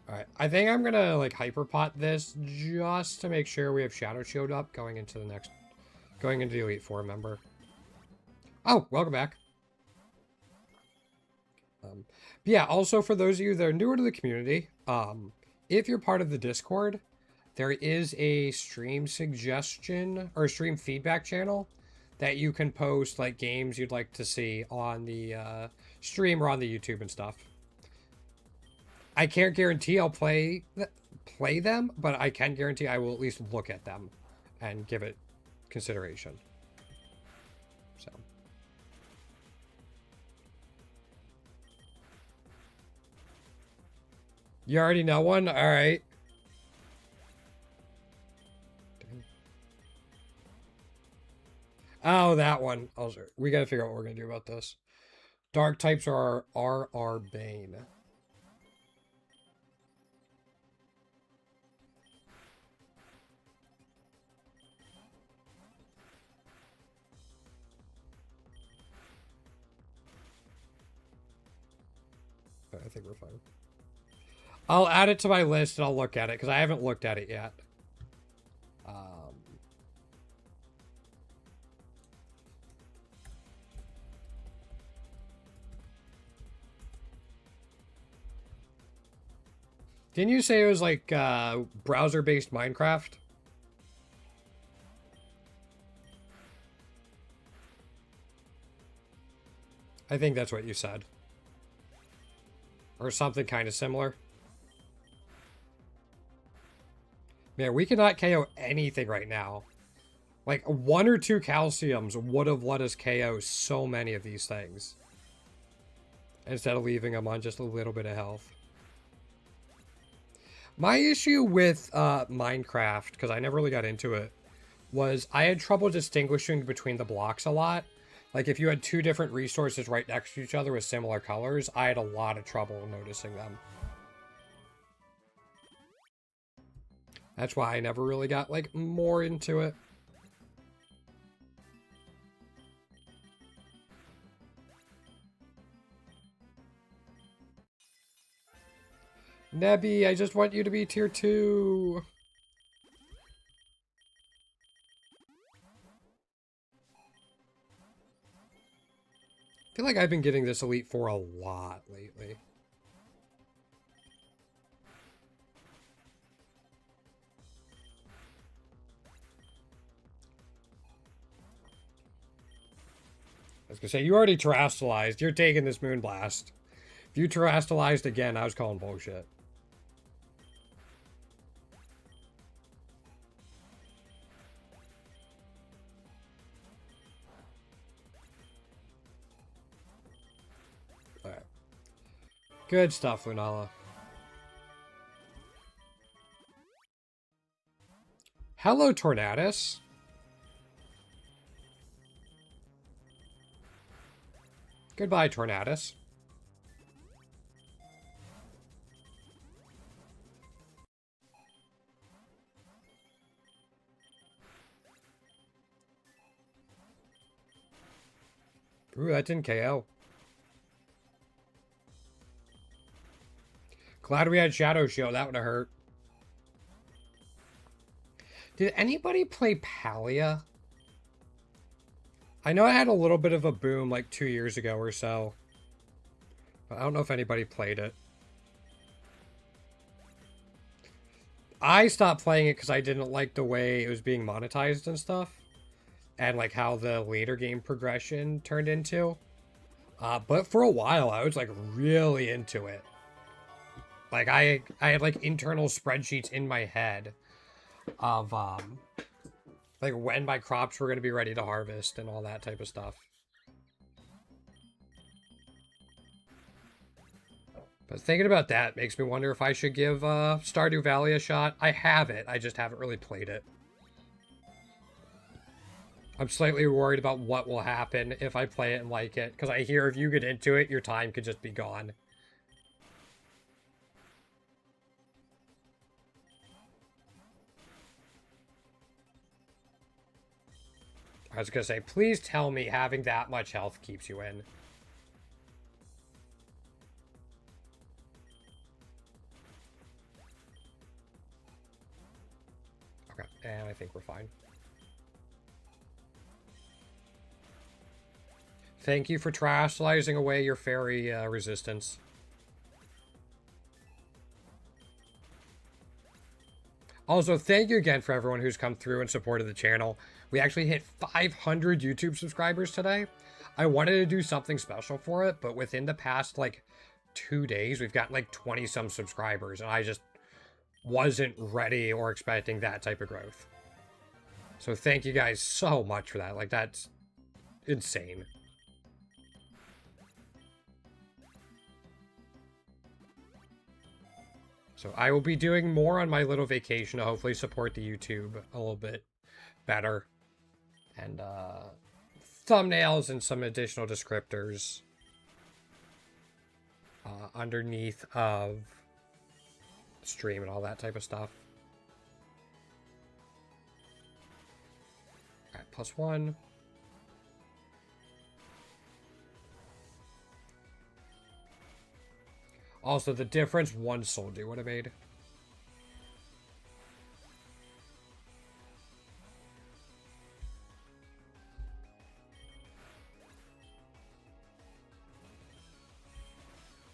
Alright, I think I'm going to, like, hyperpot this just to make sure we have Shadow Shield up going into the Elite 4 member. Oh, welcome back. But yeah, also for those of you that are newer to the community, if you're part of the Discord, there is a stream suggestion or stream feedback channel that you can post like games you'd like to see on the stream or on the YouTube and stuff. I can't guarantee I'll play them, but I can guarantee I will at least look at them and give it consideration. So. You already know one? All right. Oh, that one. We got to figure out what we're going to do about this. Dark types are our bane. I think we're fine. I'll add it to my list and I'll look at it because I haven't looked at it yet. Didn't you say it was like browser-based Minecraft? I think that's what you said. Or something kind of similar. Man, we cannot KO anything right now. Like, 1 or 2 calciums would have let us KO so many of these things. Instead of leaving them on just a little bit of health. My issue with Minecraft, because I never really got into it, was I had trouble distinguishing between the blocks a lot. Like, if you had 2 different resources right next to each other with similar colors, I had a lot of trouble noticing them. That's why I never really got, like, more into it. Nebby, I just want you to be tier 2. I feel like I've been getting this Elite Four a lot lately. I was gonna say, you already terastallized. You're taking this Moonblast. If you terastallized again, I was calling bullshit. Alright. Good stuff, Lunala. Hello, Tornadus. Goodbye, Tornadus. Ooh, that didn't KO. Glad we had Shadow Shield. That would have hurt. Did anybody play Palia? I know I had a little bit of a boom like 2 years ago or so. But I don't know if anybody played it. I stopped playing it because I didn't like the way it was being monetized and stuff. And like how the later game progression turned into. But for a while, I was like really into it. Like I had like internal spreadsheets in my head of like when my crops were going to be ready to harvest and all that type of stuff. But thinking about that makes me wonder if I should give Stardew Valley a shot. I have it, I just haven't really played it. I'm slightly worried about what will happen if I play it and like it, because I hear if you get into it, your time could just be gone. I was gonna say, please tell me having that much health keeps you in. Okay, and I think we're fine. Thank you for terastallizing away your fairy resistance. Also, thank you again for everyone who's come through and supported the channel. We actually hit 500 YouTube subscribers today. I wanted to do something special for it, but within the past, like, 2 days, we've got, like, 20-some subscribers, and I just wasn't ready or expecting that type of growth. So thank you guys so much for that. Like, that's insane. So I will be doing more on my little vacation to hopefully support the YouTube a little bit better. And thumbnails and some additional descriptors underneath of the stream and all that type of stuff. All right, +1. Also, the difference one soul do would have made.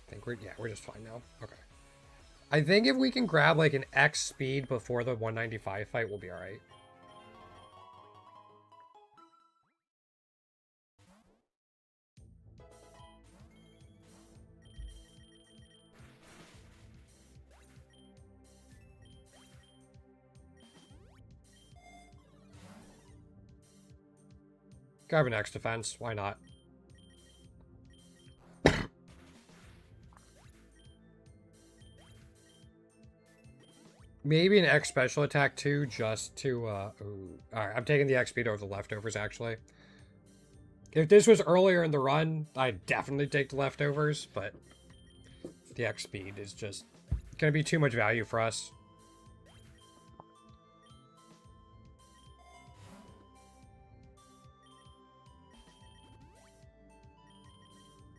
I think we're just fine now. Okay. I think if we can grab like an X speed before the 195 fight, we'll be all right. Grab an X defense. Why not? Maybe an X special attack too, just to, Alright, I'm taking the X speed over the leftovers, actually. If this was earlier in the run, I'd definitely take the leftovers, but the X speed is just gonna be too much value for us.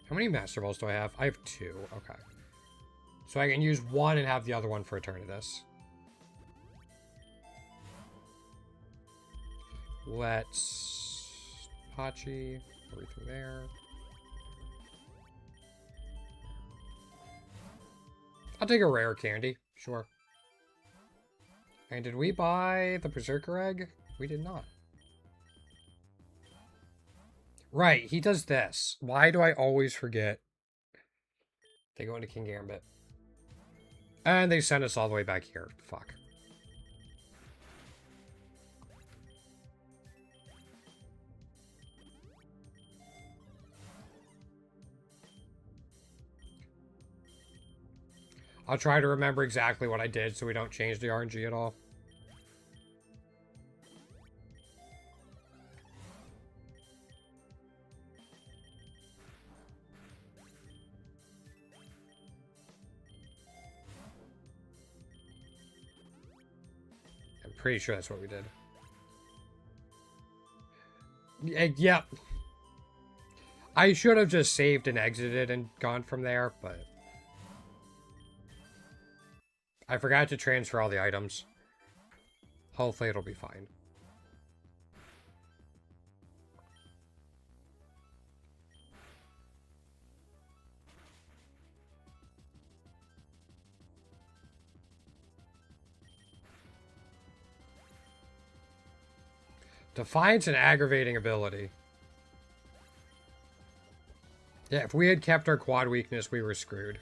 How many Master Balls do I have? I have 2. Okay. So I can use 1 and have the other one for Eternatus. Let's Pachi, everything there. I'll take a rare candy, sure. And did we buy the Berserker egg? We did not. Right, he does this. Why do I always forget? They go into King Gambit. And they send us all the way back here. Fuck. I'll try to remember exactly what I did so we don't change the RNG at all. I'm pretty sure that's what we did. Yep. I should have just saved and exited and gone from there, but I forgot to transfer all the items. Hopefully it'll be fine. Defiance and aggravating ability. Yeah, if we had kept our quad weakness, we were screwed.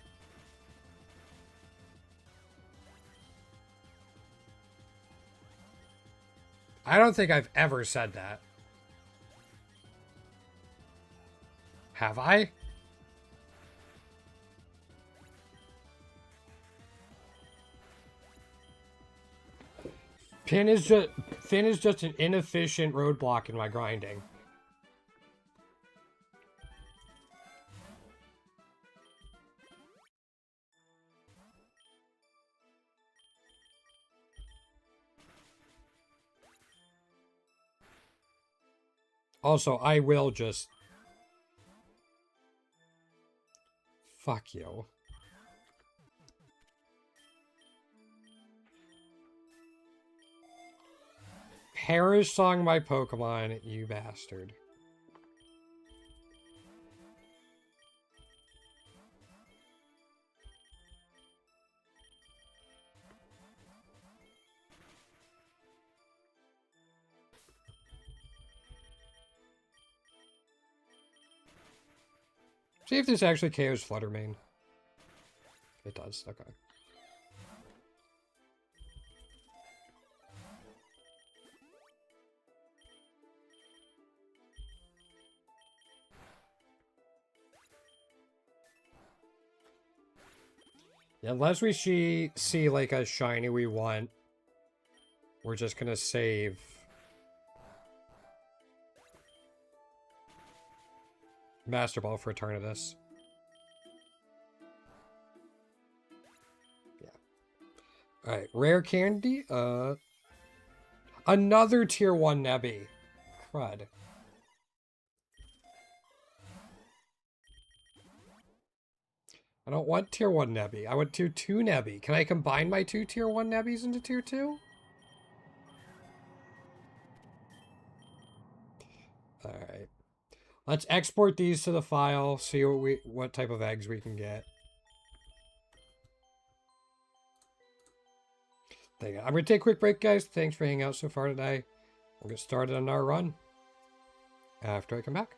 I don't think I've ever said that. Have I? Finn is just an inefficient roadblock in my grinding. Also, I will just... Fuck you. Perish song my Pokemon, you bastard. See if this actually KOs Fluttermane. It does, okay. Yeah, unless we see like a shiny we want, we're just gonna save. Master Ball for Eternatus. Yeah. Alright, rare candy. Another tier 1 Nebby. Crud. I don't want tier 1 Nebby. I want tier 2 Nebby. Can I combine my two tier 1 Nebbies into tier 2? Alright. Let's export these to the file, see what type of eggs we can get. I'm going to take a quick break, guys. Thanks for hanging out so far today. We'll get started on our run after I come back.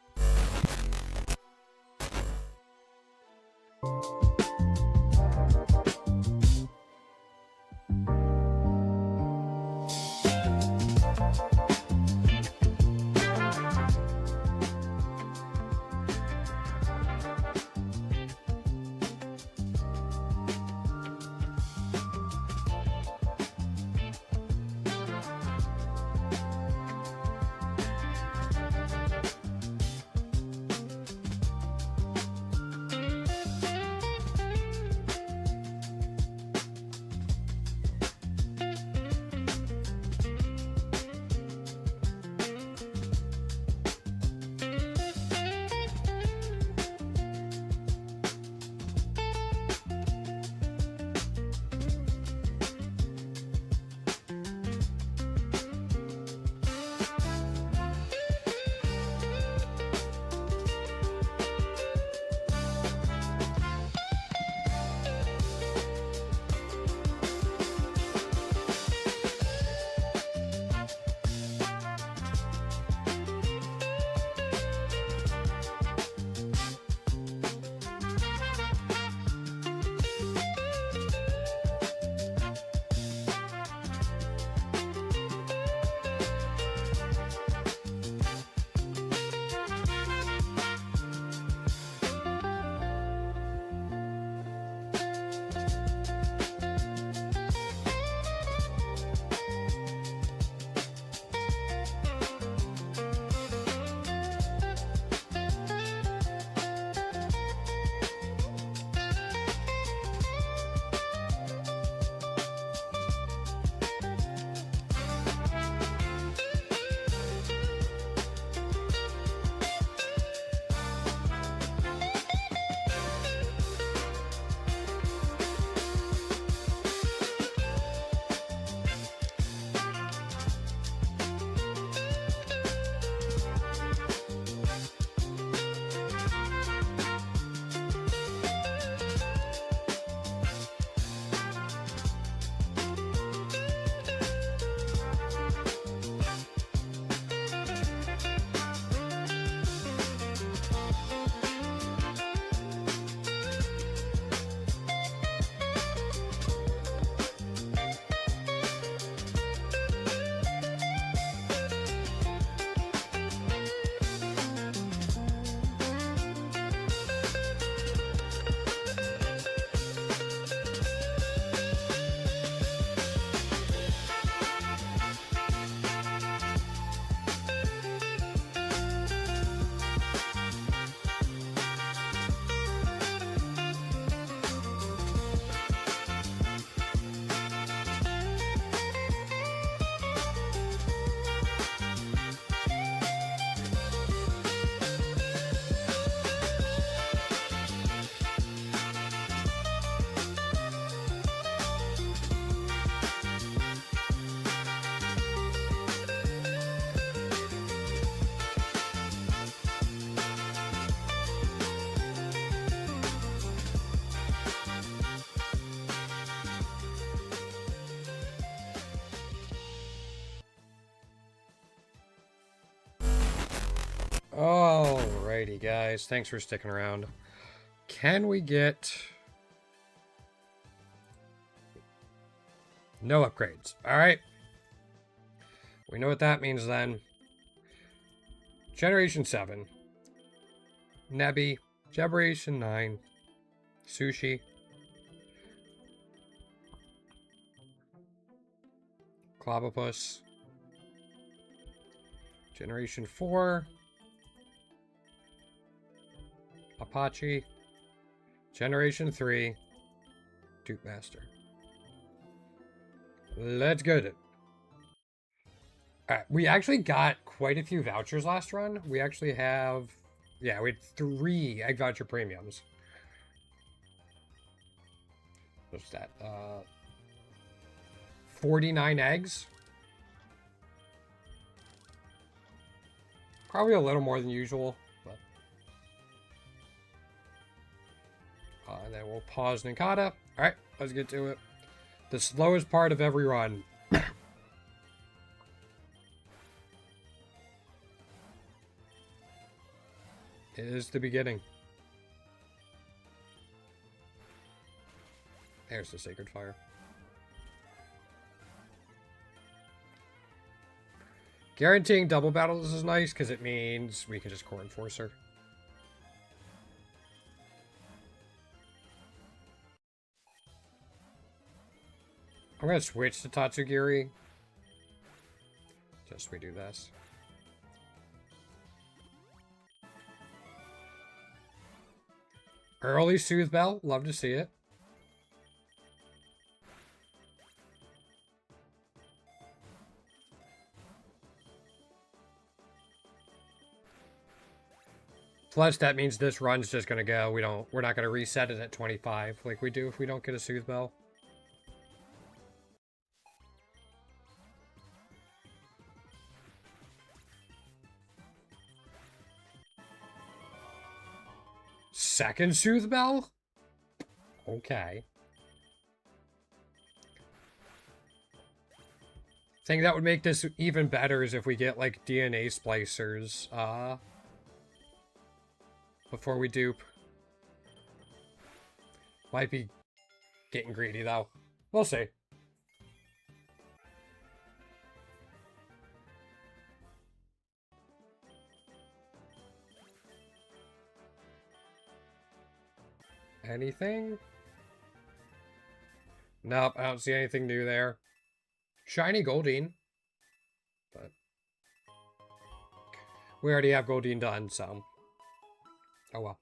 Alrighty, guys. Thanks for sticking around. Can we get... No upgrades. Alright. We know what that means then. Generation 7. Nebby. Generation 9. Sushi. Clobopus. Generation 4. Apache. Generation 3. Duke Master. Let's get it. Alright, we actually got quite a few vouchers last run. We actually have... Yeah, we had 3 egg voucher premiums. What's that? 49 eggs? Probably a little more than usual, but... and then we'll pause Ninkata. Alright, let's get to it. The slowest part of every run. Is the beginning. There's the Sacred Fire. Guaranteeing double battles is nice because it means we can just core Enforcer. I'm going to switch to Tatsugiri. Just we do this. Early Soothe Bell. Love to see it. Plus, that means this run's just going to go. We're not going to reset it at 25 like we do if we don't get a Soothe Bell. Second Soothe Bell? Okay. Thing that would make this even better is if we get, like, DNA splicers, before we dupe. Might be getting greedy, though. We'll see. Anything? Nope, I don't see anything new there. Shiny Goldeen. But we already have Goldeen done, so... Oh well.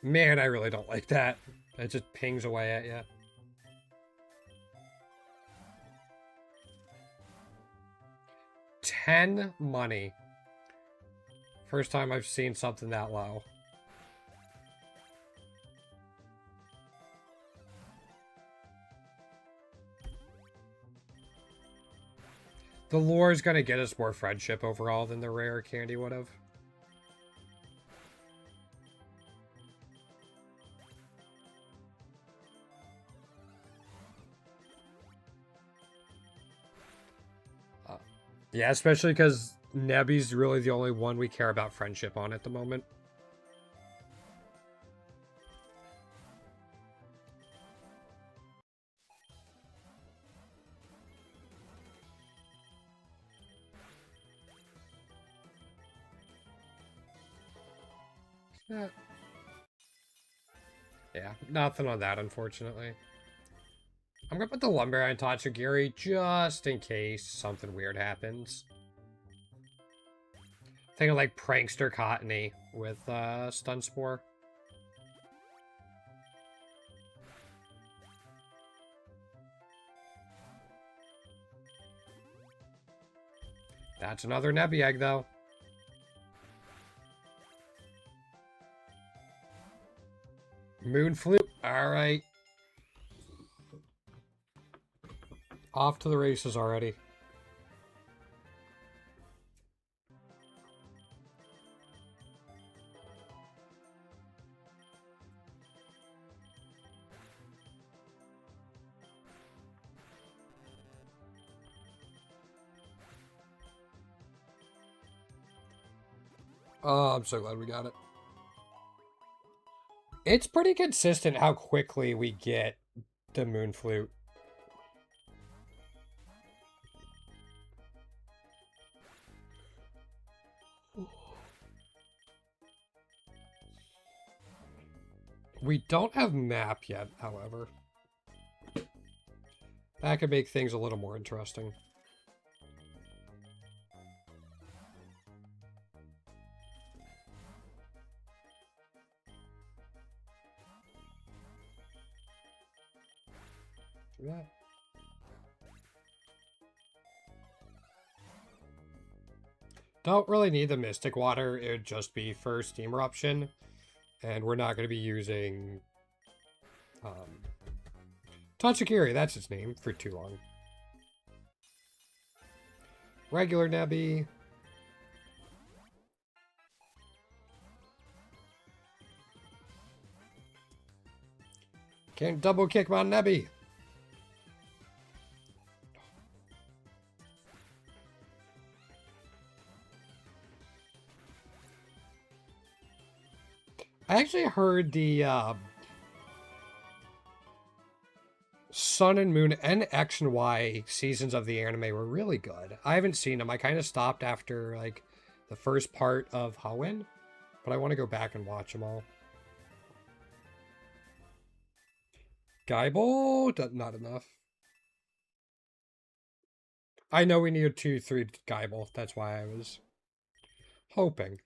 Man, I really don't like that. It just pings away at you. $10 money. First time I've seen something that low. The lore is going to get us more friendship overall than the rare candy would have. Yeah, especially because Nebby's really the only one we care about friendship on at the moment. Yeah, nothing on that, unfortunately. I'm gonna put the Lumberry on Tatsugiri just in case something weird happens. Thinking like Prankster Cottony with Stun Spore. That's another Nebby Egg, though. Moon Flute. Alright. Off to the races already. Oh, I'm so glad we got it. It's pretty consistent how quickly we get the Moon Flute. We don't have map yet, however. That could make things a little more interesting. Yeah. Don't really need the Mystic Water. It would just be for Steam Eruption. And we're not going to be using Tatsukiri, that's its name, for too long. Regular Nebby. Can't double kick my Nebby. I actually heard the Sun and Moon and X and Y seasons of the anime were really good. I haven't seen them. I kind of stopped after like the first part of Hoenn, but I want to go back and watch them all. Gaibel? Not enough. I know we need a 2-3 Gaibel. That's why I was hoping.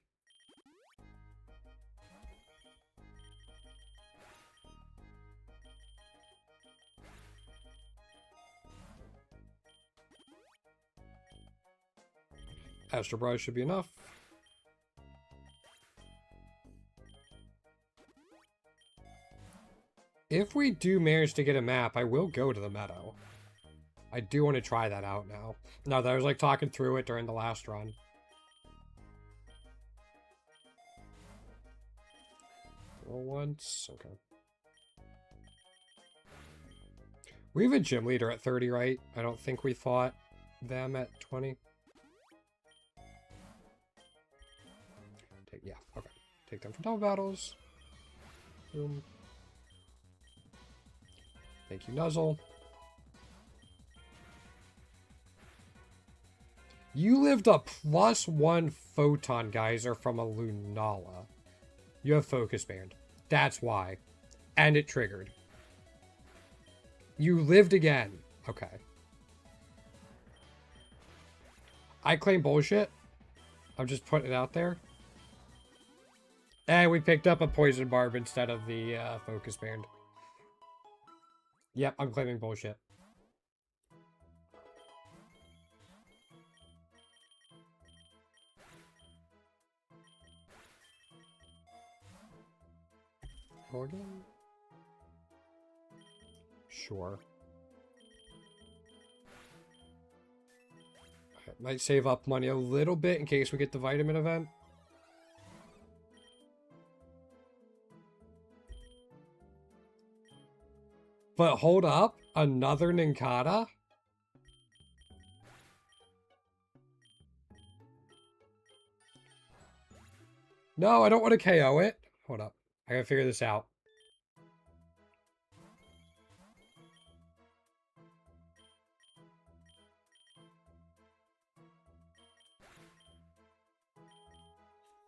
Astro Bros should be enough. If we do manage to get a map, I will go to the meadow. I do want to try that out now. Now that I was like talking through it during the last run. Roll once. Okay. We have a gym leader at 30, right? I don't think we fought them at 20. Yeah, okay. Take them from double battles. Boom. Thank you, Nuzzle. You lived a +1 photon geyser from a Lunala. You have Focus Band. That's why. And it triggered. You lived again. Okay. I claim bullshit. I'm just putting it out there. And we picked up a Poison Barb instead of the Focus Band. Yep, I'm claiming bullshit. Again? Sure. Might save up money a little bit in case we get the vitamin event. But hold up, another Ninkata? No, I don't want to KO it. Hold up, I gotta figure this out.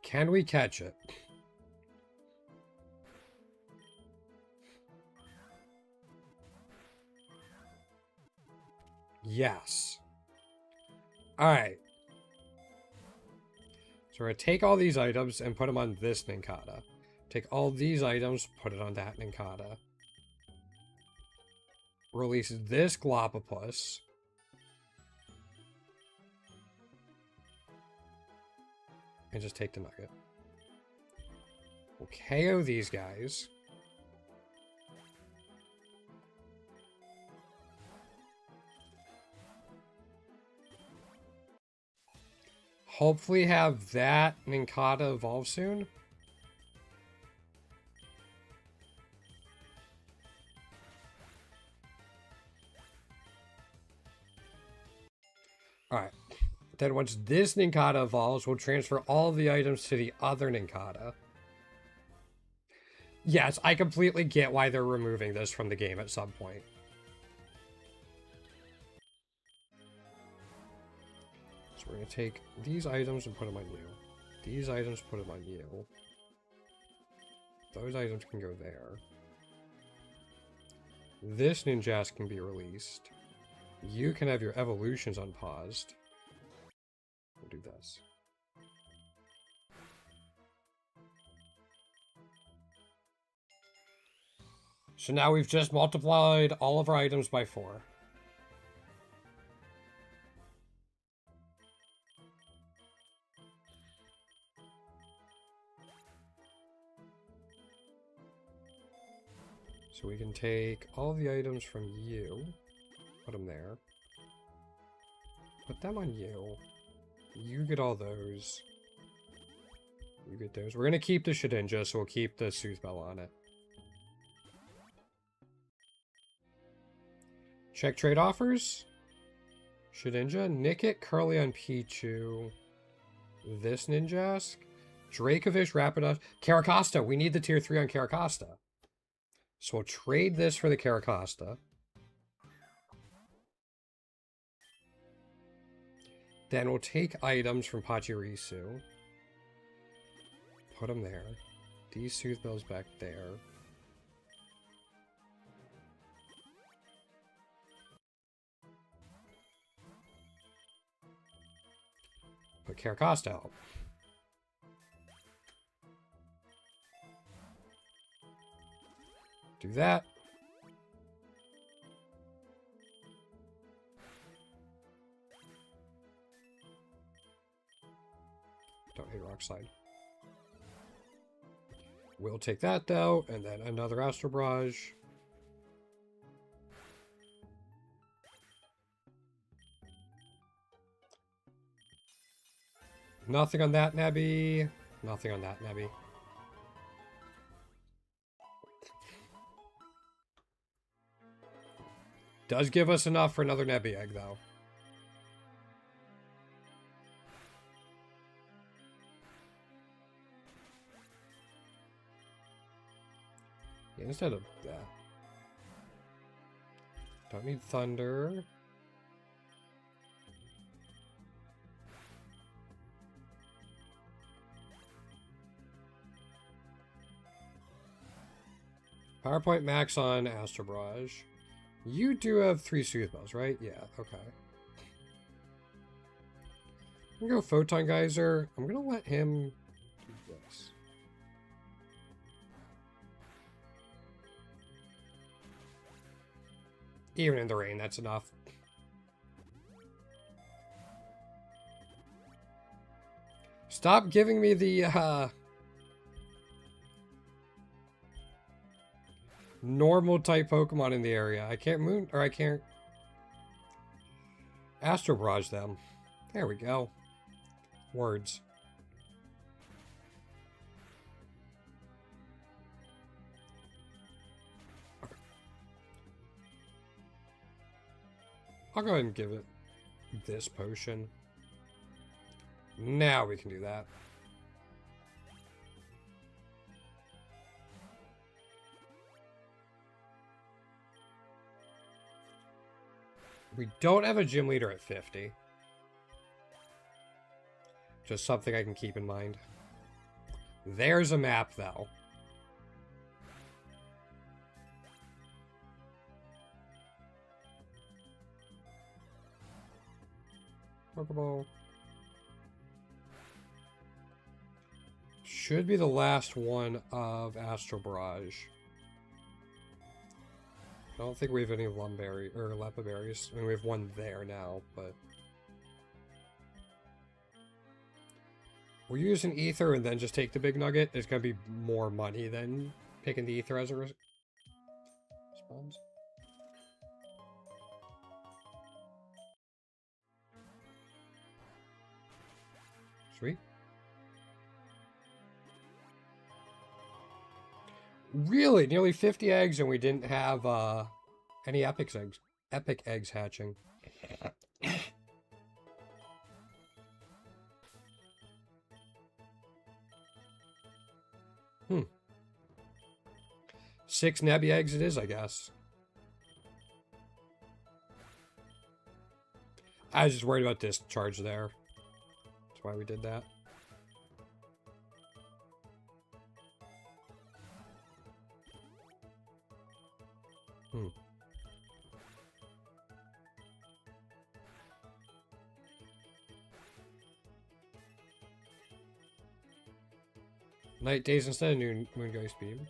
Can we catch it? Yes. Alright. So we're going to take all these items and put them on this Ninkata. Take all these items, put it on that Ninkata. Release this Glopopus. And just take the nugget. We'll KO these guys. Hopefully have that Ninkata evolve soon. Alright. then once this Nincada evolves, we'll transfer all the items to the other Nincada. Yes, I completely get why they're removing this from the game at some point. So we're going to take these items and put them on you. These items, put them on you. Those items can go there. This Ninjask can be released. You can have your evolutions unpaused. We'll do this. So now we've just multiplied all of our items by 4. So we can take all the items from you, put them there, put them on you, you get all those, you get those. We're going to keep the Shedinja, so we'll keep the Soothbell on it. Check trade offers. Shedinja, Nickit, Curly on Pichu, this Ninjask, Dracovish, Rapidash, Caracosta. We need the tier 3 on Caracosta. So we'll trade this for the Caracosta. Then we'll take items from Pachirisu. Put them there. These Soothbells back there. Put Caracosta out. Do that. Don't hit Rock Slide. We'll take that though, and then another Astral Barrage. Nothing on that Nebby. Nothing on that Nebby. Does give us enough for another Nebby Egg, though. Yeah, instead of that. Don't need Thunder. PowerPoint max on Astral Barrage. You do have 3 Soothbells, right? Yeah, okay. I'm gonna go Photon Geyser. I'm gonna let him do this. Even in the rain, that's enough. Stop giving me the, normal type Pokemon in the area. I can't I can't Astral Barrage them. There we go. Words. Okay. I'll go ahead and give it this potion. Now we can do that. We don't have a gym leader at 50. Just something I can keep in mind. There's a map, though. Pokeball. Should be the last one of Astral Barrage. I don't think we have any Lumberry or Lepaberries. I mean, we have one there now, but we're using Ether and then just take the big nugget. It's gonna be more money than picking the Ether as a response. Sweet. Really? Nearly 50 eggs and we didn't have any epic eggs hatching. 6 Nebby eggs it is, I guess. I was just worried about discharge there. That's why we did that. Night days instead of moon ghost beam.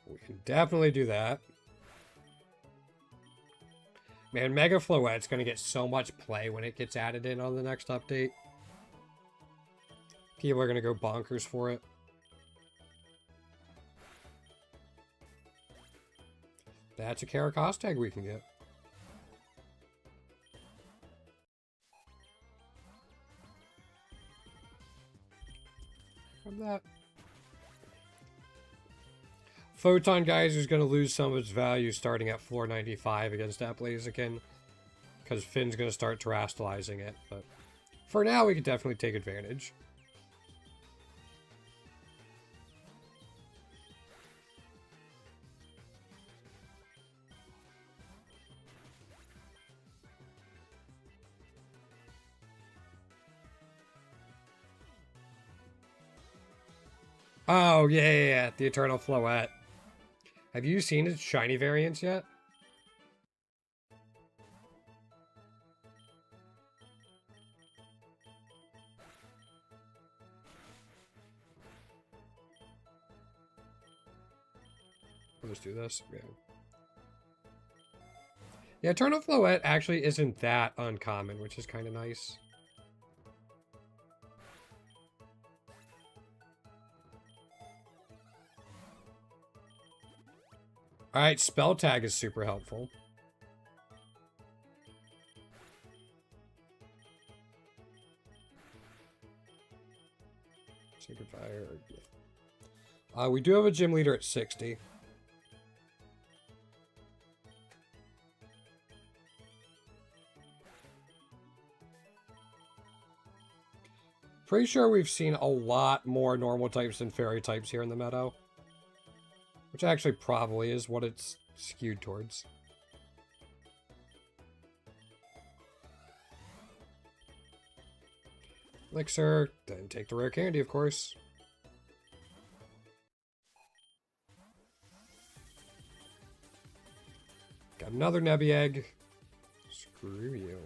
We can definitely do that. Man, Mega Floette's going to get so much play when it gets added in on the next update. People are going to go bonkers for it. That's a Caracost tag we can get. From that. Photon Geyser is going to lose some of its value starting at floor 95 against that Blaziken. Because Finn's going to start terastallizing it. But for now, we can definitely take advantage. Oh, yeah, the Eternal Floette. Have you seen its shiny variants yet? Let's do this. Yeah, Eternal Floette actually isn't that uncommon, which is kind of nice. Alright, Spell Tag is super helpful. Sacred Fire. We do have a gym leader at 60. Pretty sure we've seen a lot more normal types than fairy types here in the meadow. Which actually probably is what it's skewed towards. Elixir, then take the rare candy, of course. Got another Nebby Egg. Screw you.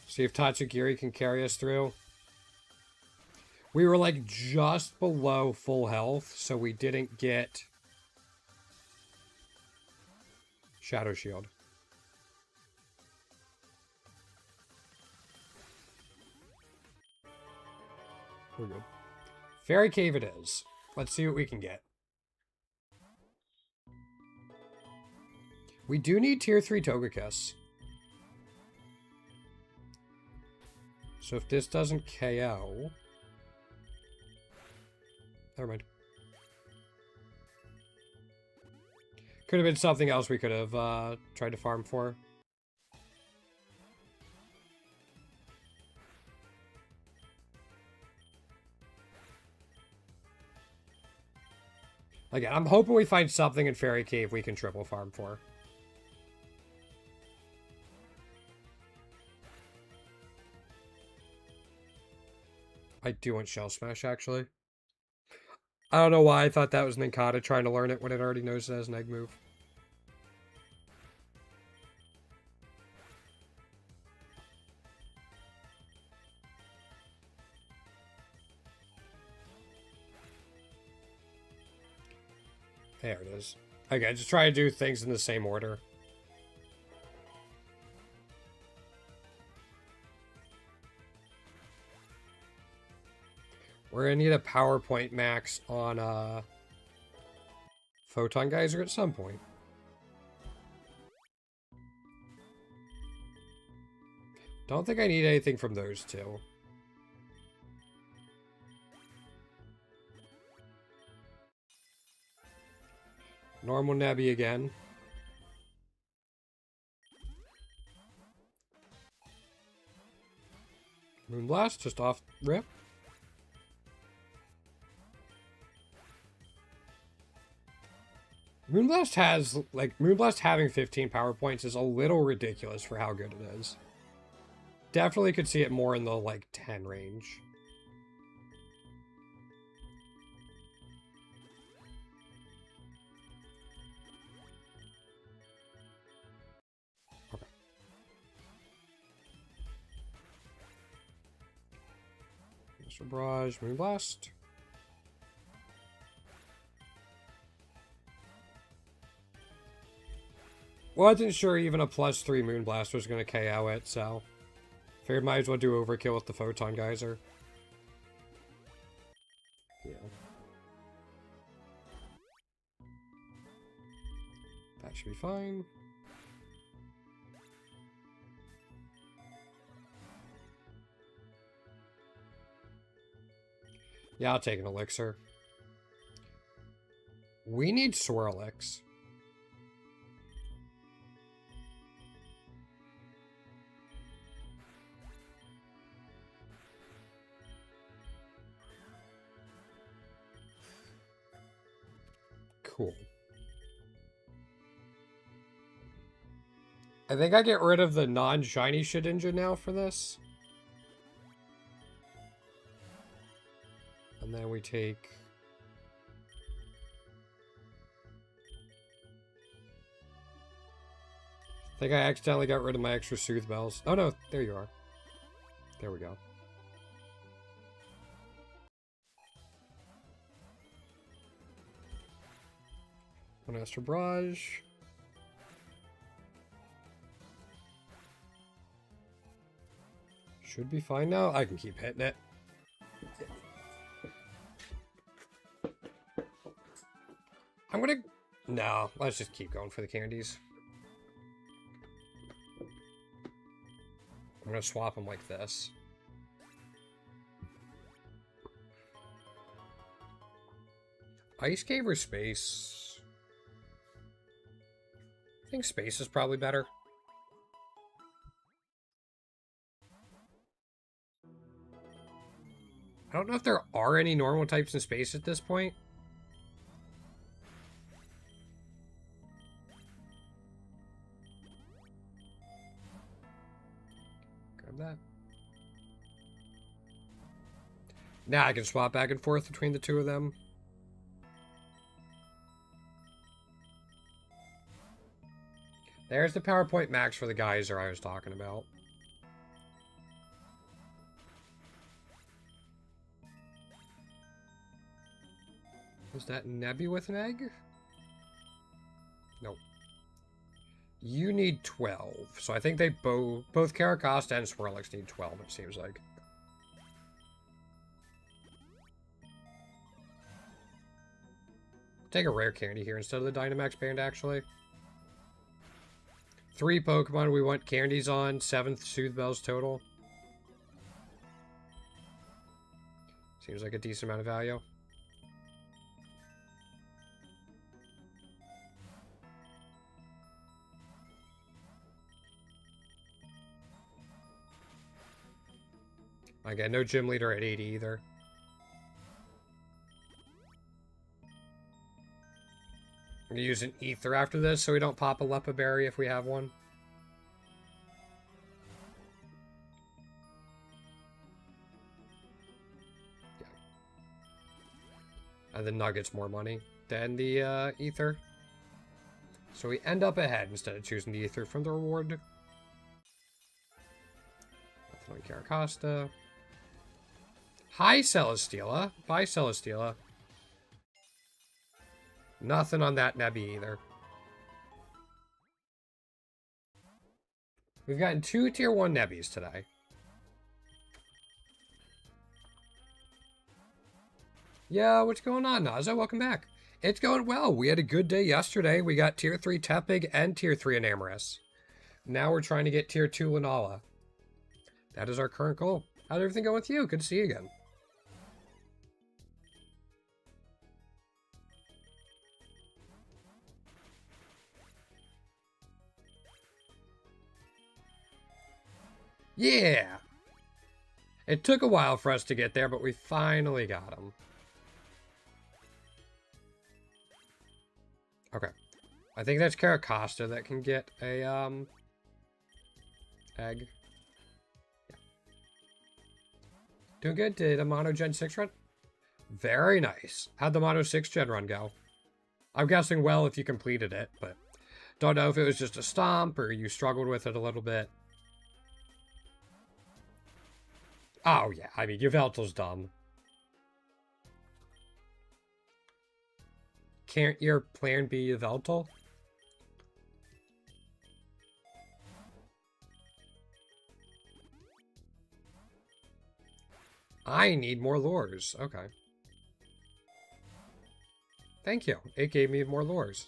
See if Tatsugiri can carry us through. We were like just below full health, so we didn't get Shadow Shield. We're good. Fairy Cave it is. Let's see what we can get. We do need tier 3 Togekiss. So if this doesn't KO... Never mind. Could have been something else we could have tried to farm for. Again, I'm hoping we find something in Fairy Cave we can triple farm for. I do want Shell Smash, actually. I don't know why I thought that was Ninkata trying to learn it when it already knows it as an egg move. There it is. Okay, just try to do things in the same order. We're gonna need a PowerPoint max on Photon Geyser at some point. Don't think I need anything from those two. Normal Nebby again. Moonblast, just off rip. Moonblast has, like, Moonblast having 15 power points is a little ridiculous for how good it is. Definitely could see it more in the, like, 10 range. Okay. Mr. Barrage, Moonblast. Wasn't sure even a +3 Moonblast was going to KO it, so figured might as well do overkill with the Photon Geyser. Yeah. That should be fine. Yeah, I'll take an Elixir. We need Swirlix. Cool. I think I get rid of the non-shiny Shedinja now for this. And then we take... I think I accidentally got rid of my extra Soothe Bells. Oh no, there you are. There we go. One Astro Barrage. Should be fine now. I can keep hitting it. I'm gonna... No, let's just keep going for the candies. I'm gonna swap them like this. Ice Cave or Space? I think Space is probably better. I don't know if there are any normal types in Space at this point. Grab that. Now I can swap back and forth between the two of them. There's the PowerPoint max for the geyser I was talking about. Was that Nebby with an egg? Nope. You need 12. So I think they both Caracosta and Swirlix need 12, it seems like. Take a rare candy here instead of the Dynamax band, actually. 3 Pokemon we want candies on, 7 Soothe Bells total. Seems like a decent amount of value. Again, no gym leader at 80 either. I'm gonna use an Ether after this so we don't pop a Lepa Berry if we have one. Yeah. And the Nugget's more money than the Ether. So we end up ahead instead of choosing the Ether from the reward. Nothing on Caracosta. Hi, Celesteela. Bye, Celesteela. Nothing on that Nebby either. We've gotten 2 Tier 1 Nebbies today. Yeah, what's going on, Naza? Welcome back. It's going well. We had a good day yesterday. We got Tier 3 Tepig and Tier 3 Enamorus. Now we're trying to get Tier 2 Lunala. That is our current goal. How's everything going with you? Good to see you again. Yeah! It took a while for us to get there, but we finally got him. Okay. I think that's Caracosta that can get a, egg. Yeah. Doing good. Did a Mono Gen 6 run? Very nice. How'd the Mono 6 Gen run go? I'm guessing well if you completed it, but don't know if it was just a stomp or you struggled with it a little bit. Oh, yeah. I mean, Yveltal's dumb. Can't your plan be Yveltal? I need more lures. Okay. Thank you. It gave me more lures.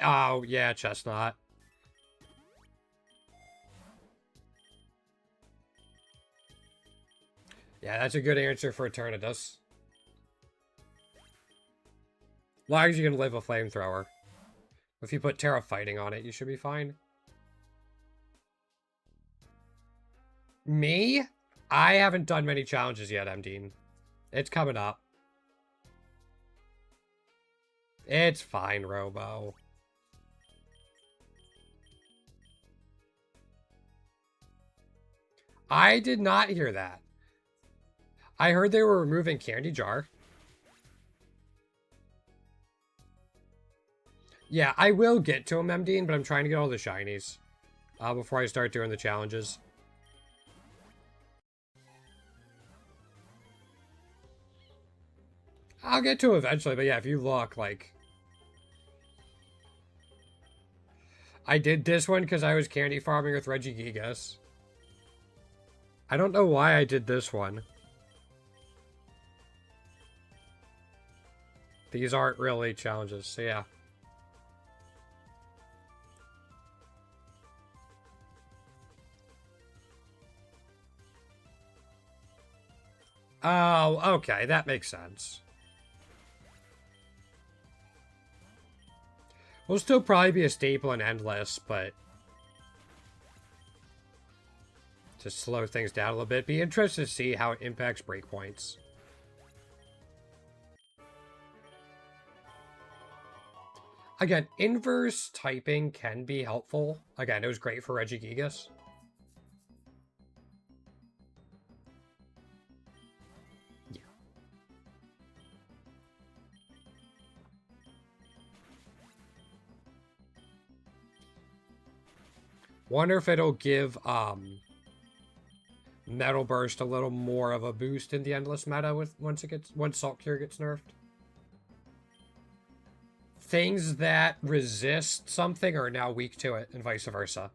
Oh, yeah, Chestnut. Yeah, that's a good answer for Eternatus. As long as you can live a flamethrower. If you put Terra Fighting on it, you should be fine. Me? I haven't done many challenges yet, MD. It's coming up. It's fine, Robo. I did not hear that. I heard they were removing Candy Jar. Yeah, I will get to him, MD, but I'm trying to get all the shinies before I start doing the challenges. I'll get to him eventually, but yeah, if you look, like... I did this one because I was candy farming with Regigigas. I don't know why I did this one. These aren't really challenges, so yeah. Oh, okay, that makes sense. Will still probably be a staple in Endless, but to slow things down a little bit. Be interested to see how it impacts breakpoints. Again, inverse typing can be helpful. Again, it was great for Regigigas. Yeah. Wonder if it'll give Metal Burst a little more of a boost in the Endless meta with once Salt Cure gets nerfed. Things that resist something are now weak to it, and vice versa.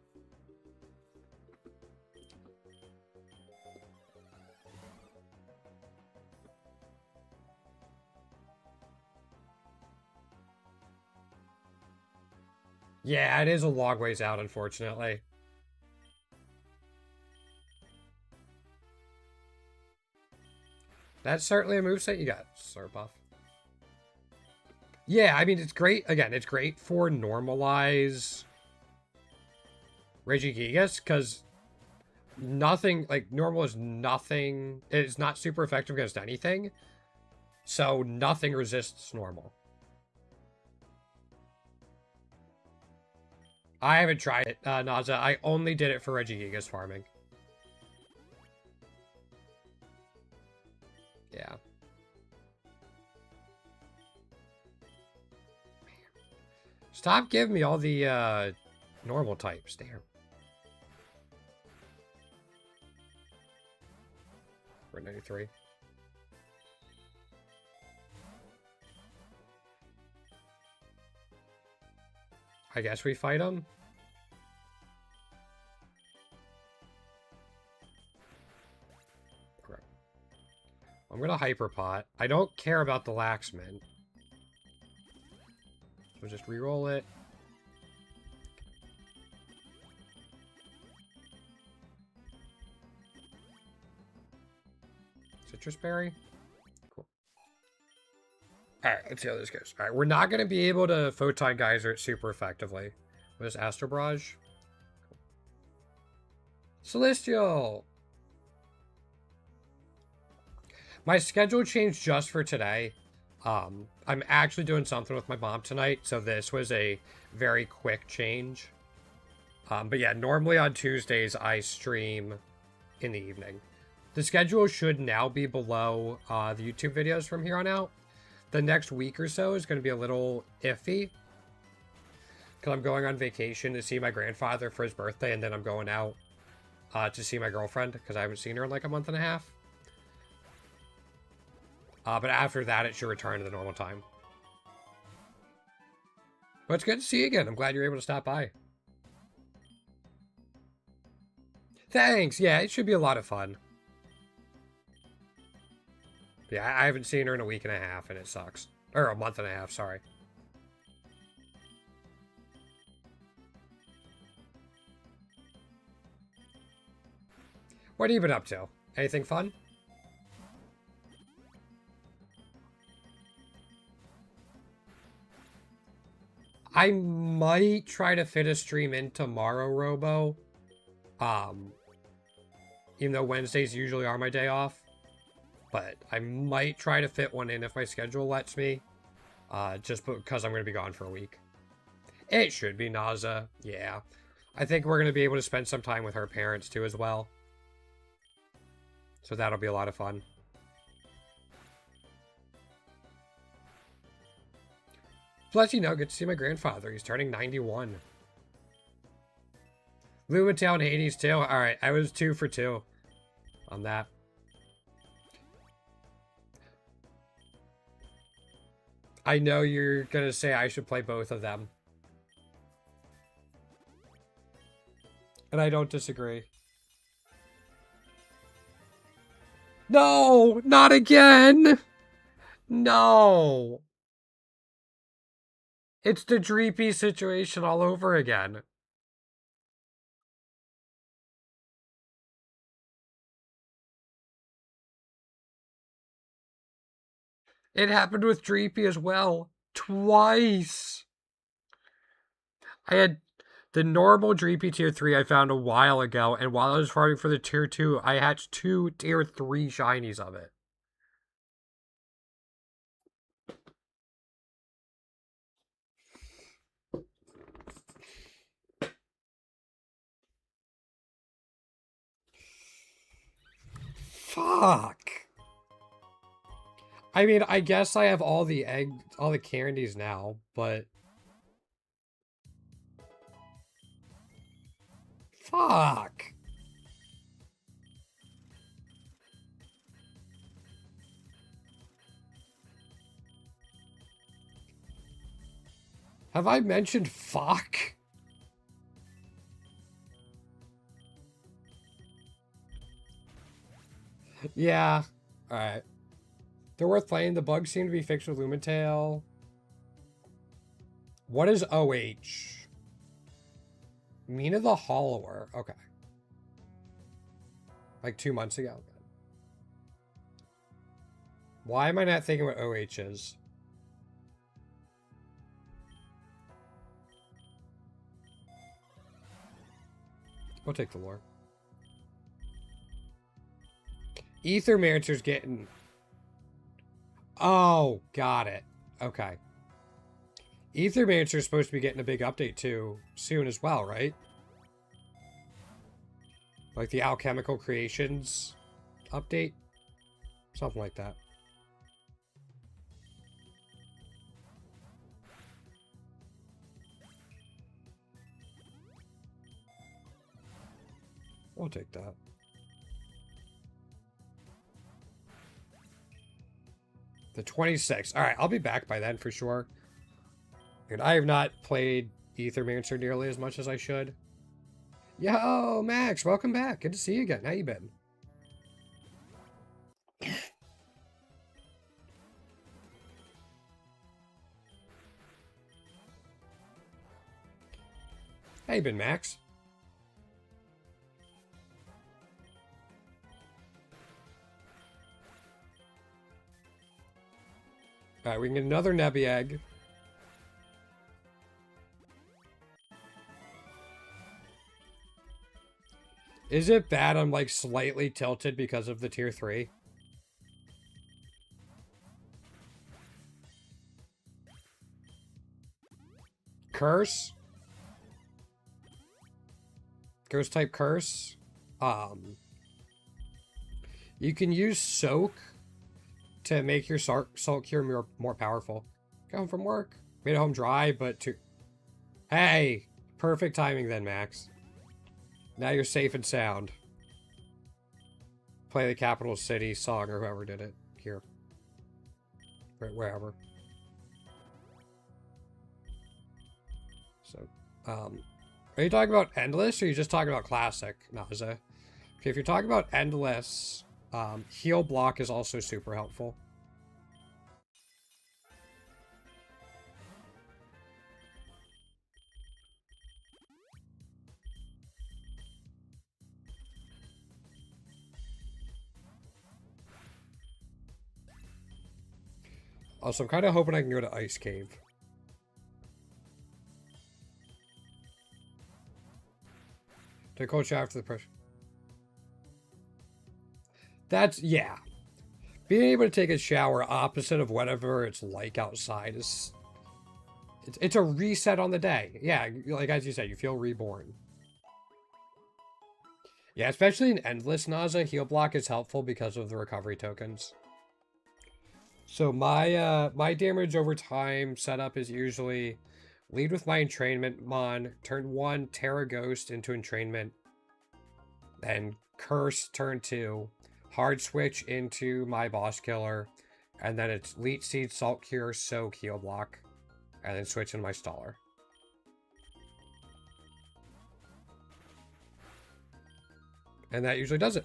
Yeah, it is a long ways out, unfortunately. That's certainly a moveset you got, Slurpuff. Yeah, I mean, it's great. Again, it's great for normalize Regigigas, because nothing, like, normal is nothing. It's not super effective against anything. So nothing resists normal. I haven't tried it, Naza. I only did it for Regigigas farming. Yeah. Stop giving me all the normal types. Damn. We're 93. I guess we fight them. Okay. I'm gonna Hyperpot. I don't care about the Laxman. So just re-roll it. Citrus Berry? Cool. Alright, let's see how this goes. Alright, we're not going to be able to Photon Geyser it super effectively. What is Astro Barrage? Celestial! My schedule changed just for today. I'm actually doing something with my mom tonight, so this was a very quick change. But yeah, normally on Tuesdays I stream in the evening. The schedule should now be below the YouTube videos from here on out. The next week or so is going to be a little iffy, because I'm going on vacation to see my grandfather for his birthday, and then I'm going out to see my girlfriend, because I haven't seen her in like a month and a half. But after that, it should return to the normal time. But it's good to see you again. I'm glad you're able to stop by. Thanks. Yeah, it should be a lot of fun. Yeah, I haven't seen her in a week and a half, and it sucks. Or a month and a half, sorry. What have you been up to? Anything fun? I might try to fit a stream in tomorrow, Robo. Even though Wednesdays usually are my day off. But I might try to fit one in if my schedule lets me. Just because I'm going to be gone for a week. It should be Naza. Yeah. I think we're going to be able to spend some time with her parents too as well. So that'll be a lot of fun. Plus, you know, get to see my grandfather. He's turning 91. Lumatown Hades too. Alright, I was 2 for 2 on that. I know you're going to say I should play both of them. And I don't disagree. No! Not again! No! It's the Dreepy situation all over again. It happened with Dreepy as well. Twice! I had the normal Dreepy Tier 3 I found a while ago, and while I was farming for the Tier 2, I hatched 2 Tier 3 shinies of it. Fuck! I mean, I guess I have all the candies now, but... Fuck! Have I mentioned fuck? Yeah. Alright. They're worth playing. The bugs seem to be fixed with Lumatail. What is OH? Mina the Hollower. Okay. Like 2 months ago. Why am I not thinking what OH is? We'll take the lore. Ethermancer's getting... Oh, got it. Okay. Ethermancer's supposed to be getting a big update too soon as well, right? Like the Alchemical Creations update? Something like that. We'll take that. The 26th. Alright, I'll be back by then for sure. And I have not played Ethermancer nearly as much as I should. Yo, Max, welcome back. Good to see you again. How you been? How you been, Max? Alright, we can get another Nebby Egg. Is it bad I'm like slightly tilted because of the tier 3? Curse? Ghost type curse? You can use soak to make your salt cure more powerful. Got home from work. Made it home dry, but to... Hey! Perfect timing then, Max. Now you're safe and sound. Play the Capital City song or whoever did it. Here. Right, wherever. So, are you talking about Endless or are you just talking about Classic, Naza? Okay, if you're talking about Endless, Heal Block is also super helpful. Also, I'm kind of hoping I can go to Ice Cave. Take a cold shower after the pressure. That's, yeah. Being able to take a shower opposite of whatever it's like outside is... It's a reset on the day. Yeah, like as you said, you feel reborn. Yeah, especially in Endless Nausea, Heal Block is helpful because of the recovery tokens. So my damage over time setup is usually lead with my entrainment mon, turn 1, Terra Ghost into entrainment, then Curse turn 2, hard switch into my boss killer, and then it's Leech Seed, Salt Cure, Soak, Heal Block, and then switch in my Staller. And that usually does it.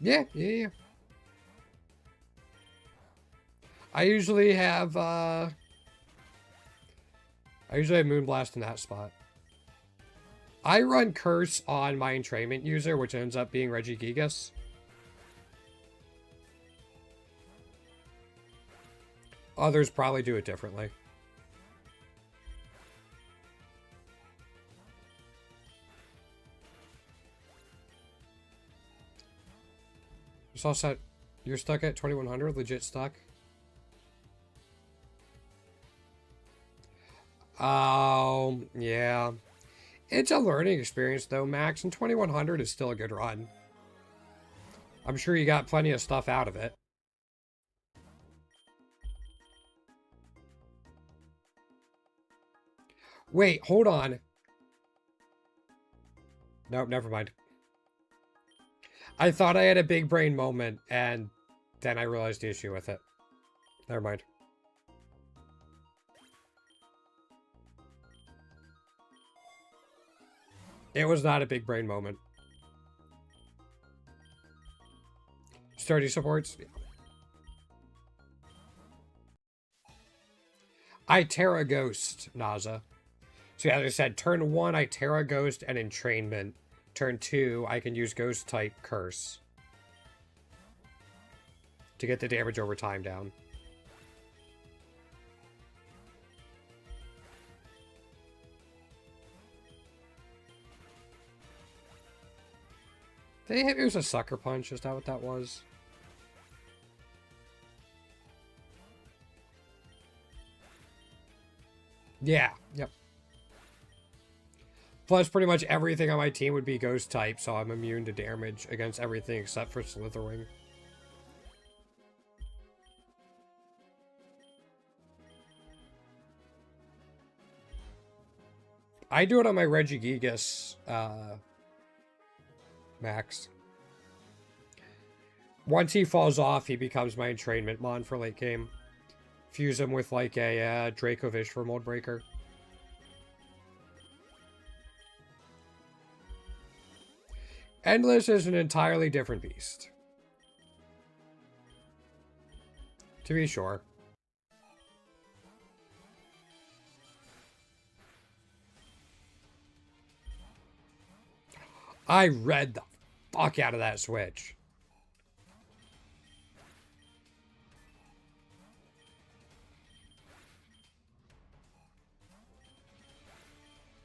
Yeah. I usually have Moonblast in that spot. I run Curse on my entrainment user, which ends up being Regigigas. Others probably do it differently. You saw set. You're stuck at 2100, legit stuck. Oh, yeah. It's a learning experience though, Max, and 2100 is still a good run. I'm sure you got plenty of stuff out of it. Wait, hold on. Nope, never mind. I thought I had a big brain moment, and then I realized the issue with it. Never mind. It was not a big brain moment. Sturdy supports. I Terra Ghost, Naza. So yeah, as I said, turn 1, I Terra Ghost and Entrainment. Turn 2, I can use Ghost type Curse to get the damage over time down. Did he hit me with a Sucker Punch? Is that what that was? Yeah, yep. Plus, pretty much everything on my team would be Ghost type, so I'm immune to damage against everything except for Slitherwing. I do it on my Regigigas, Max. Once he falls off, he becomes my entrainment mon for late game. Fuse him with like a Dracovish for Mold Breaker. Endless is an entirely different beast. To be sure. I read the fuck out of that switch.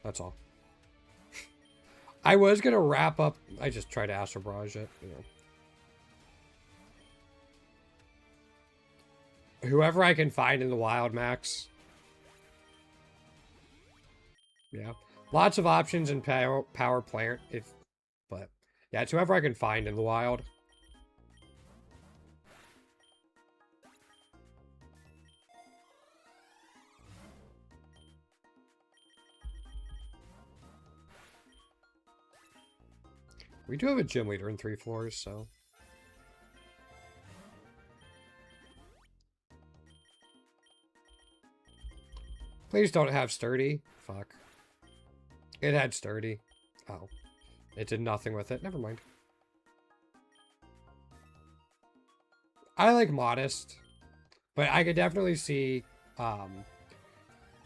That's all. I was going to wrap up. I just tried to Astral Barrage it. You know. Whoever I can find in the wild, Max. Yeah. Lots of options in power plant. But yeah, it's whoever I can find in the wild. We do have a gym leader in 3 floors, so. Please don't have sturdy. Fuck. It had sturdy. Oh. It did nothing with it. Never mind. I like modest. But I could definitely see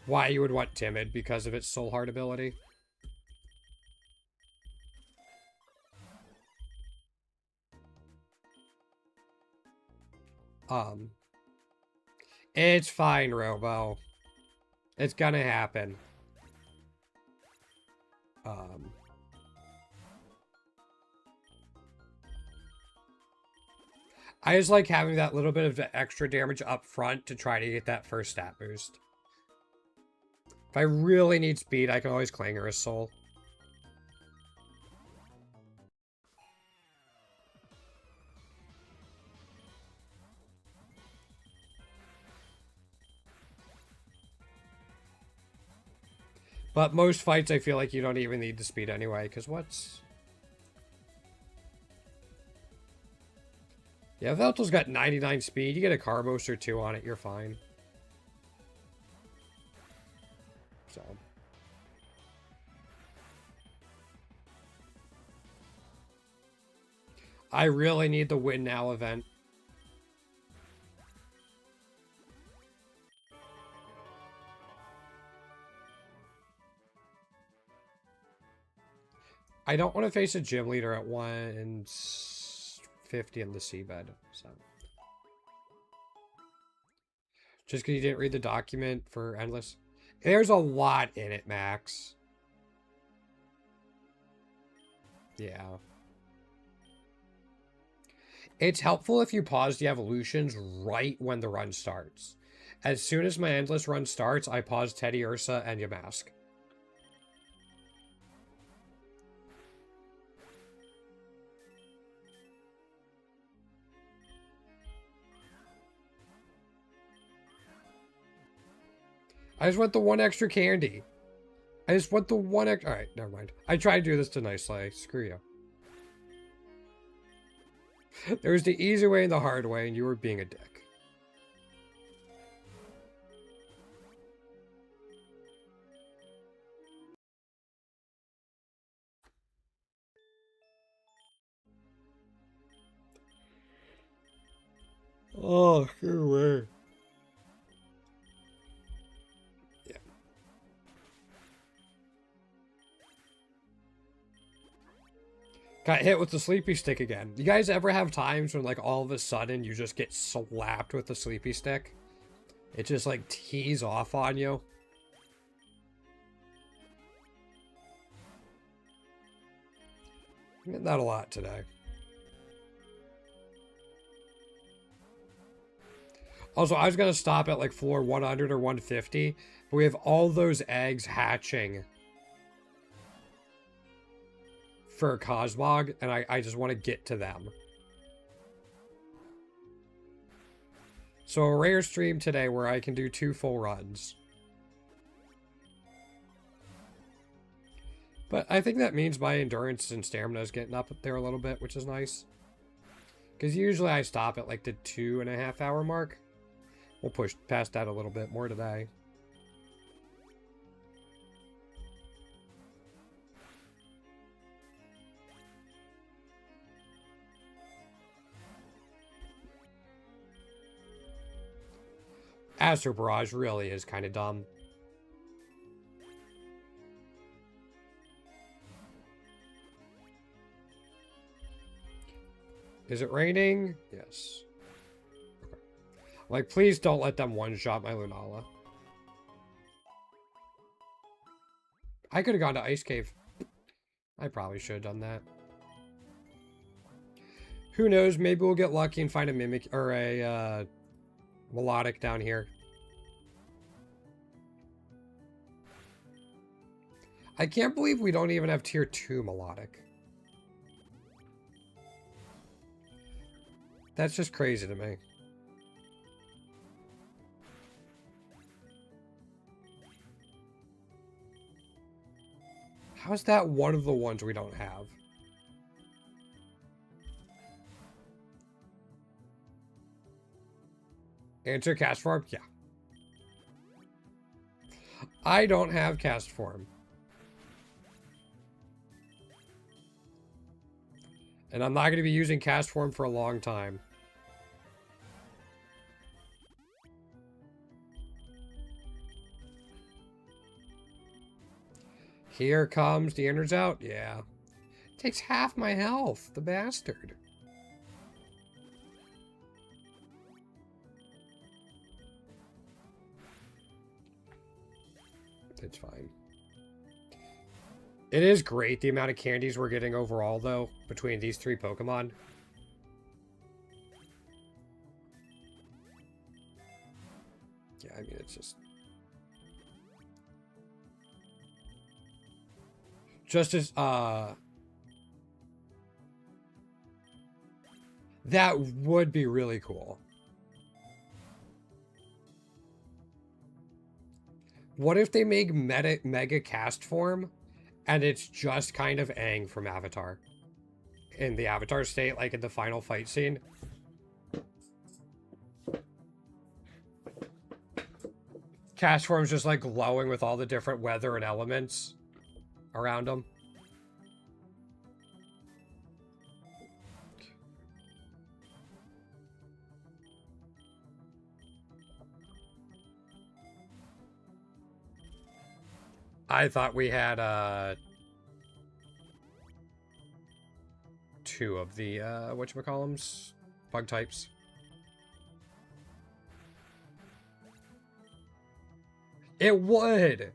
why you would want timid because of its soul heart ability. It's fine, Robo. It's gonna happen. I just like having that little bit of the extra damage up front to try to get that first stat boost. If I really need speed, I can always Clanger a soul. But most fights, I feel like you don't even need the speed anyway, because what's... Yeah, Veltal's got 99 speed. You get a Carbos or 2 on it, you're fine. So... I really need the win now event. I don't want to face a gym leader at 150 in the seabed, so. Just because you didn't read the document for Endless. There's a lot in it, Max. Yeah. It's helpful if you pause the evolutions right when the run starts. As soon as my Endless run starts, I pause Teddy Ursa and Yamask. I just want the 1 extra candy. I just want the 1 extra... Alright, never mind. I tried to do this to nicely. Screw you. There was the easy way and the hard way, and you were being a dick. Oh, get away. Yeah. Got hit with the sleepy stick again. You guys ever have times when, like, all of a sudden you just get slapped with the sleepy stick? It just, like, tees off on you? I'm getting that a lot today. Also, I was going to stop at, like, floor 100 or 150, but we have all those eggs hatching for Cosmog, and I just want to get to them. So a rare stream today where I can do 2 full runs. But I think that means my endurance and stamina is getting up there a little bit, which is nice. Because usually I stop at like the 2.5 hour mark. We'll push past that a little bit more today. Astral Barrage really is kind of dumb. Is it raining? Yes. Okay. Like, please don't let them one-shot my Lunala. I could have gone to Ice Cave. I probably should have done that. Who knows? Maybe we'll get lucky and find a Mimic or a Melodic down here. I can't believe we don't even have tier 2 Melodic. That's just crazy to me. How is that one of the ones we don't have? Answer cast form? Yeah. I don't have cast form. And I'm not going to be using cast form for a long time. Here comes the inners out. Yeah. Takes half my health, the bastard. It's fine. It is great the amount of candies we're getting overall, though, between these 3 Pokemon. Yeah, I mean, it's just... Just as, that would be really cool. What if they make Mega Cast Form, and it's just kind of Aang from Avatar? In the Avatar state, like in the final fight scene. Cast Form's just like glowing with all the different weather and elements around him. I thought we had 2 of the whatchamacallums? Bug types. It would.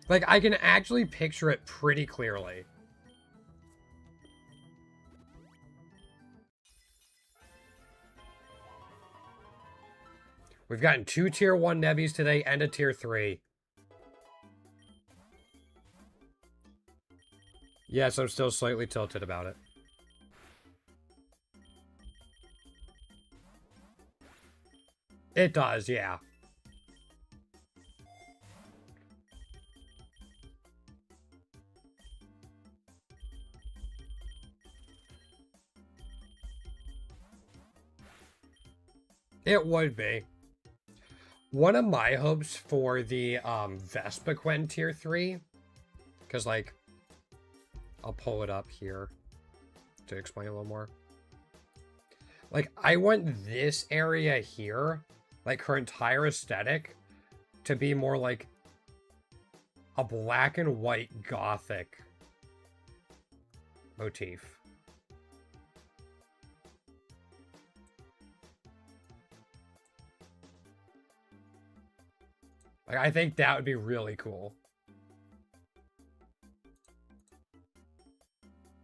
Like, I can actually picture it pretty clearly. We've gotten 2 tier 1 Nebbies today and a tier 3. Yes, I'm still slightly tilted about it. It does, yeah. It would be. One of my hopes for the Vespiquen tier 3, because, like, I'll pull it up here to explain a little more. Like, I want this area here, like her entire aesthetic, to be more like a black and white gothic motif. Like, I think that would be really cool.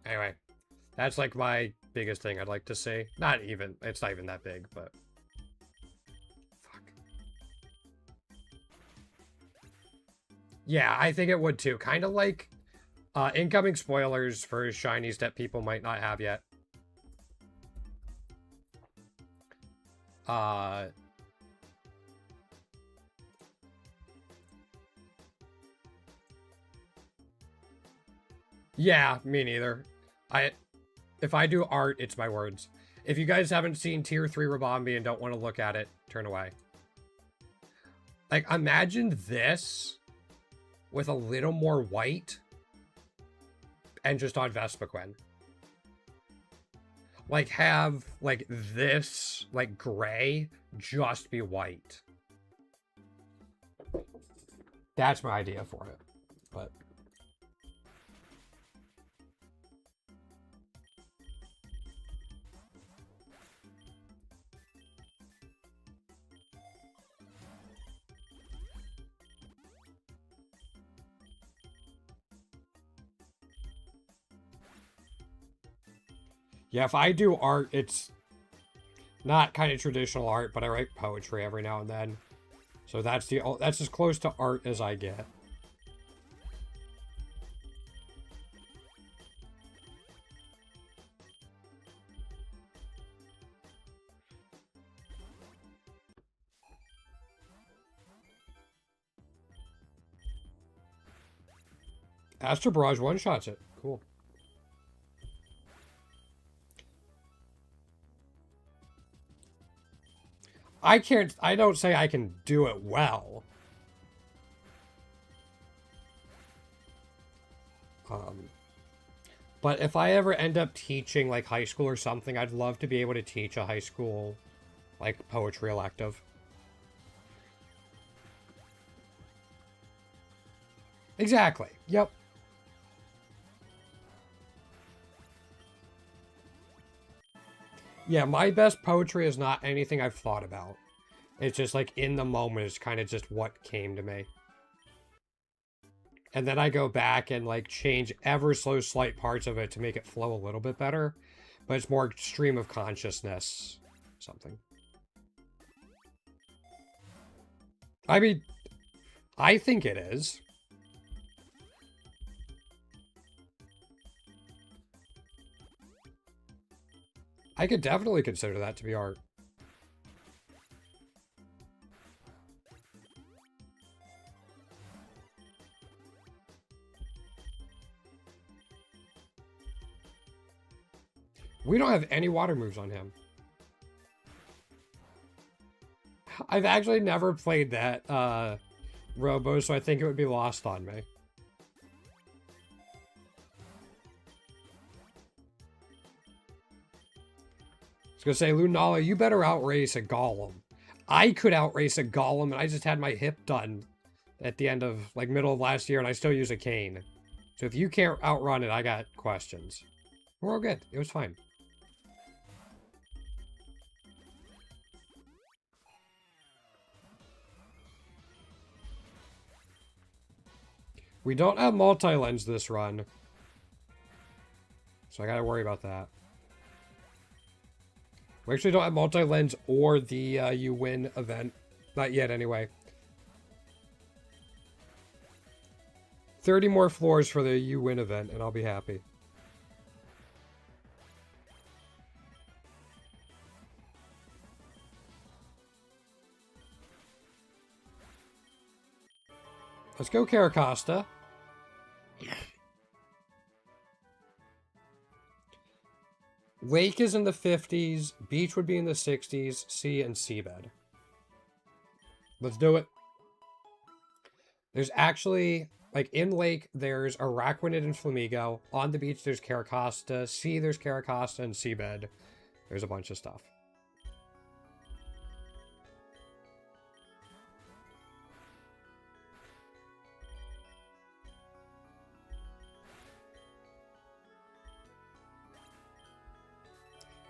Anyway, that's like my biggest thing I'd like to see. It's not even that big, but... Fuck. Yeah, I think it would too. Kind of like incoming spoilers for shinies that people might not have yet. Yeah, me neither. If I do art, it's my words. If you guys haven't seen Tier 3 Rabombi and don't want to look at it, turn away. Like, imagine this with a little more white and just on Vespiquen. Like, have, like, this, like, gray just be white. That's my idea for it. But... Yeah, if I do art, it's not kind of traditional art, but I write poetry every now and then. So that's as close to art as I get. Astro Barrage one-shots it. Cool. I don't say I can do it well. But if I ever end up teaching like high school or something, I'd love to be able to teach a high school like poetry elective. Exactly. Yep. Yeah, my best poetry is not anything I've thought about. It's just like in the moment, it's kind of just what came to me. And then I go back and like change ever so slight parts of it to make it flow a little bit better. But it's more stream of consciousness. Something. I mean, I think it is. I could definitely consider that to be art. We don't have any water moves on him. I've actually never played that Robo, so I think it would be lost on me. I was gonna say, Lunala, you better outrace a Golem. I could outrace a Golem, and I just had my hip done at the end of, like, middle of last year, and I still use a cane. So if you can't outrun it, I got questions. We're all good. It was fine. We don't have multi-lens this run. So I gotta worry about that. We actually don't have multi-lens or the you win event. Not yet, anyway. 30 more floors for the you win event, and I'll be happy. Let's go, Caracosta. Lake is in the 50s. Beach would be in the 60s. Sea and seabed. Let's do it. There's actually, like, in Lake, there's Araquanid and Flamigo. On the beach, there's Caracosta. Sea, there's Caracosta and seabed. There's a bunch of stuff.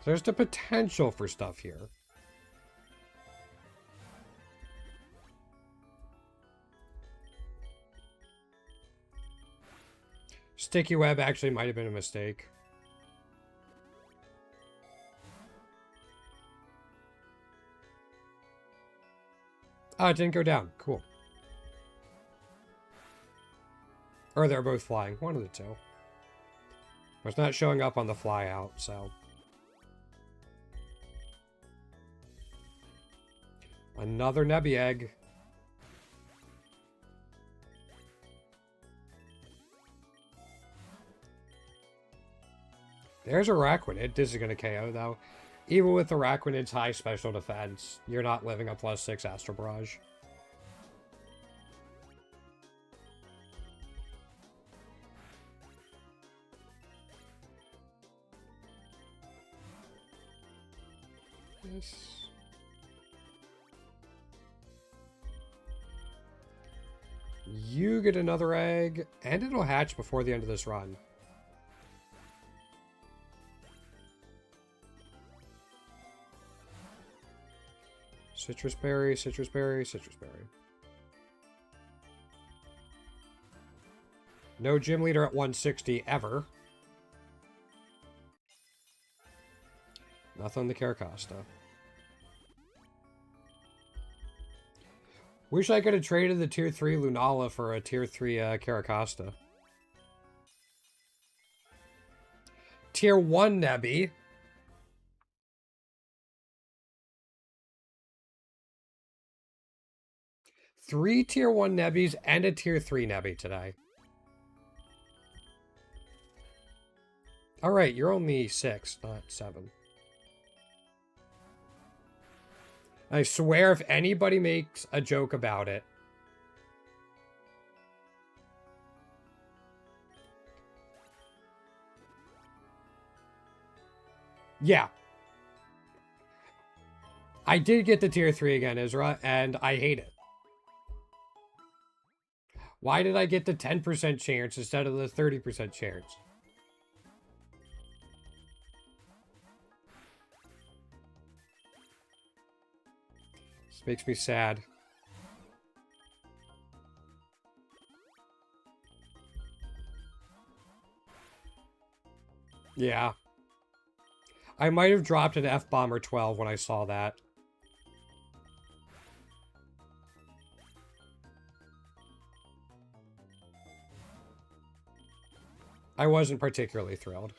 There's the potential for stuff here. Sticky web actually might have been a mistake. Oh, it didn't go down. Cool. Or they're both flying. One of the two. It's not showing up on the fly out, so... Another Nebby Egg. There's Araquanid. This is going to KO, though. Even with Araquanid's high special defense, you're not living a +6 Astro Barrage. Yes. You get another egg, and it'll hatch before the end of this run. Citrus berry, citrus berry, citrus berry. No gym leader at 160 ever. Nothing on the Caracosta. Wish I could have traded the tier 3 Lunala for a tier 3 Caracosta. Tier 1 Nebby. Three tier 1 Nebbies and a tier 3 Nebby today. Alright, you're only 6, not 7. I swear if anybody makes a joke about it. Yeah. I did get the tier 3 again, Isra, and I hate it. Why did I get the 10% chance instead of the 30% chance? This makes me sad. Yeah. I might have dropped an F-bomb or 12 when I saw that. I wasn't particularly thrilled.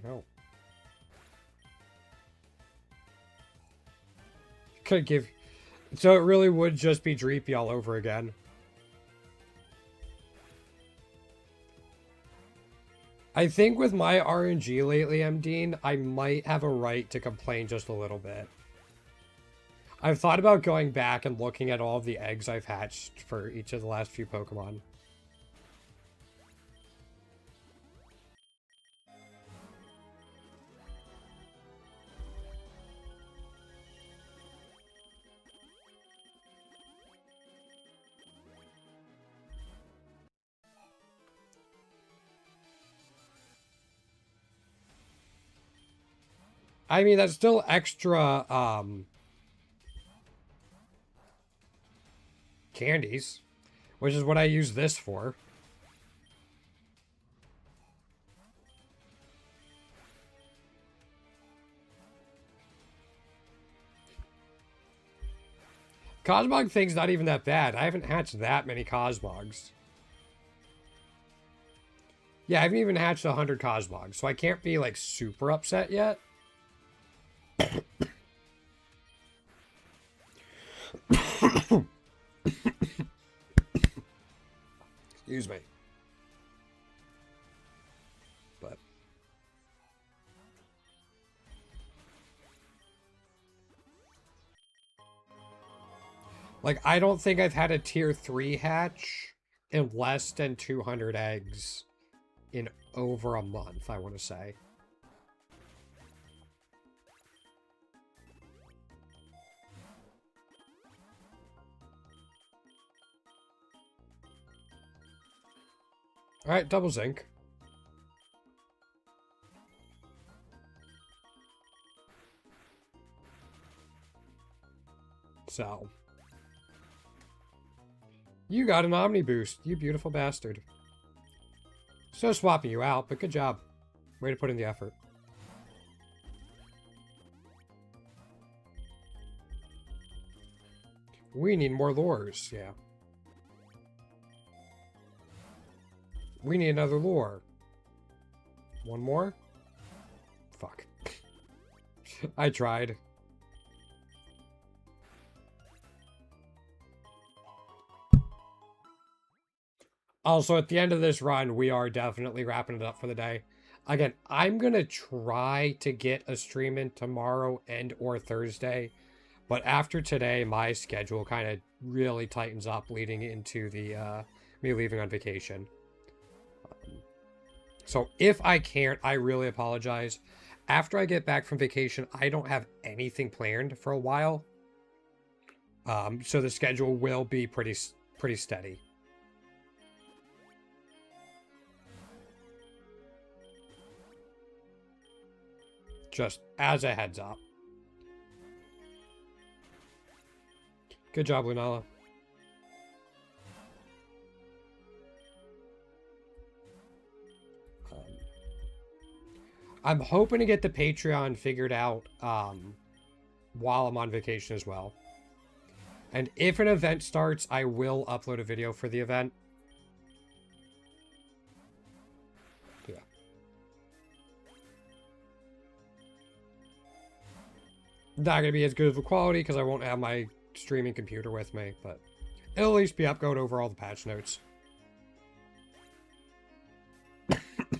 No. Could give... So it really would just be Dreepy all over again. I think with my RNG lately, MDean, I might have a right to complain just a little bit. I've thought about going back and looking at all of the eggs I've hatched for each of the last few Pokemon. I mean, that's still extra, candies, which is what I use this for. Cosmog thing's not even that bad. I haven't hatched that many Cosmogs. Yeah, I haven't even hatched 100 Cosmogs, so I can't be, like, super upset yet. Excuse me. But like, I don't think I've had a tier 3 hatch in less than 200 eggs in over a month, I want to say. Alright, double zinc. So. You got an Omni boost, you beautiful bastard. So swapping you out, but good job. Way to put in the effort. We need more lures, yeah. We need another lure. One more? Fuck. I tried. Also, at the end of this run, we are definitely wrapping it up for the day. Again, I'm going to try to get a stream in tomorrow and or Thursday. But after today, my schedule kind of really tightens up leading into the me leaving on vacation. So if I can't, I really apologize. After I get back from vacation, I don't have anything planned for a while. So the schedule will be pretty steady. Just as a heads up. Good job, Lunala. I'm hoping to get the Patreon figured out while I'm on vacation as well. And if an event starts, I will upload a video for the event. Yeah. Not going to be as good of a quality because I won't have my streaming computer with me, but it'll at least be up going over all the patch notes.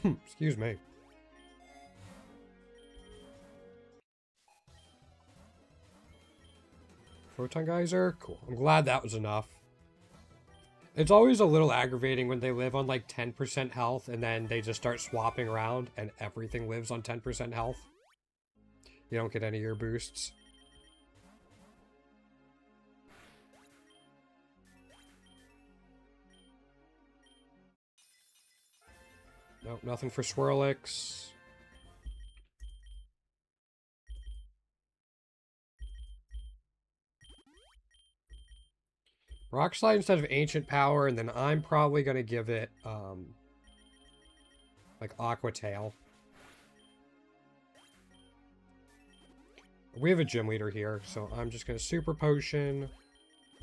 Excuse me. Photon geyser? Cool. I'm glad that was enough. It's always a little aggravating when they live on like 10% health and then they just start swapping around and everything lives on 10% health. You don't get any of your boosts. Nope, nothing for Swirlix. Rock Slide instead of Ancient Power, and then I'm probably going to give it, like, Aqua Tail. We have a gym leader here, so I'm just going to Super Potion,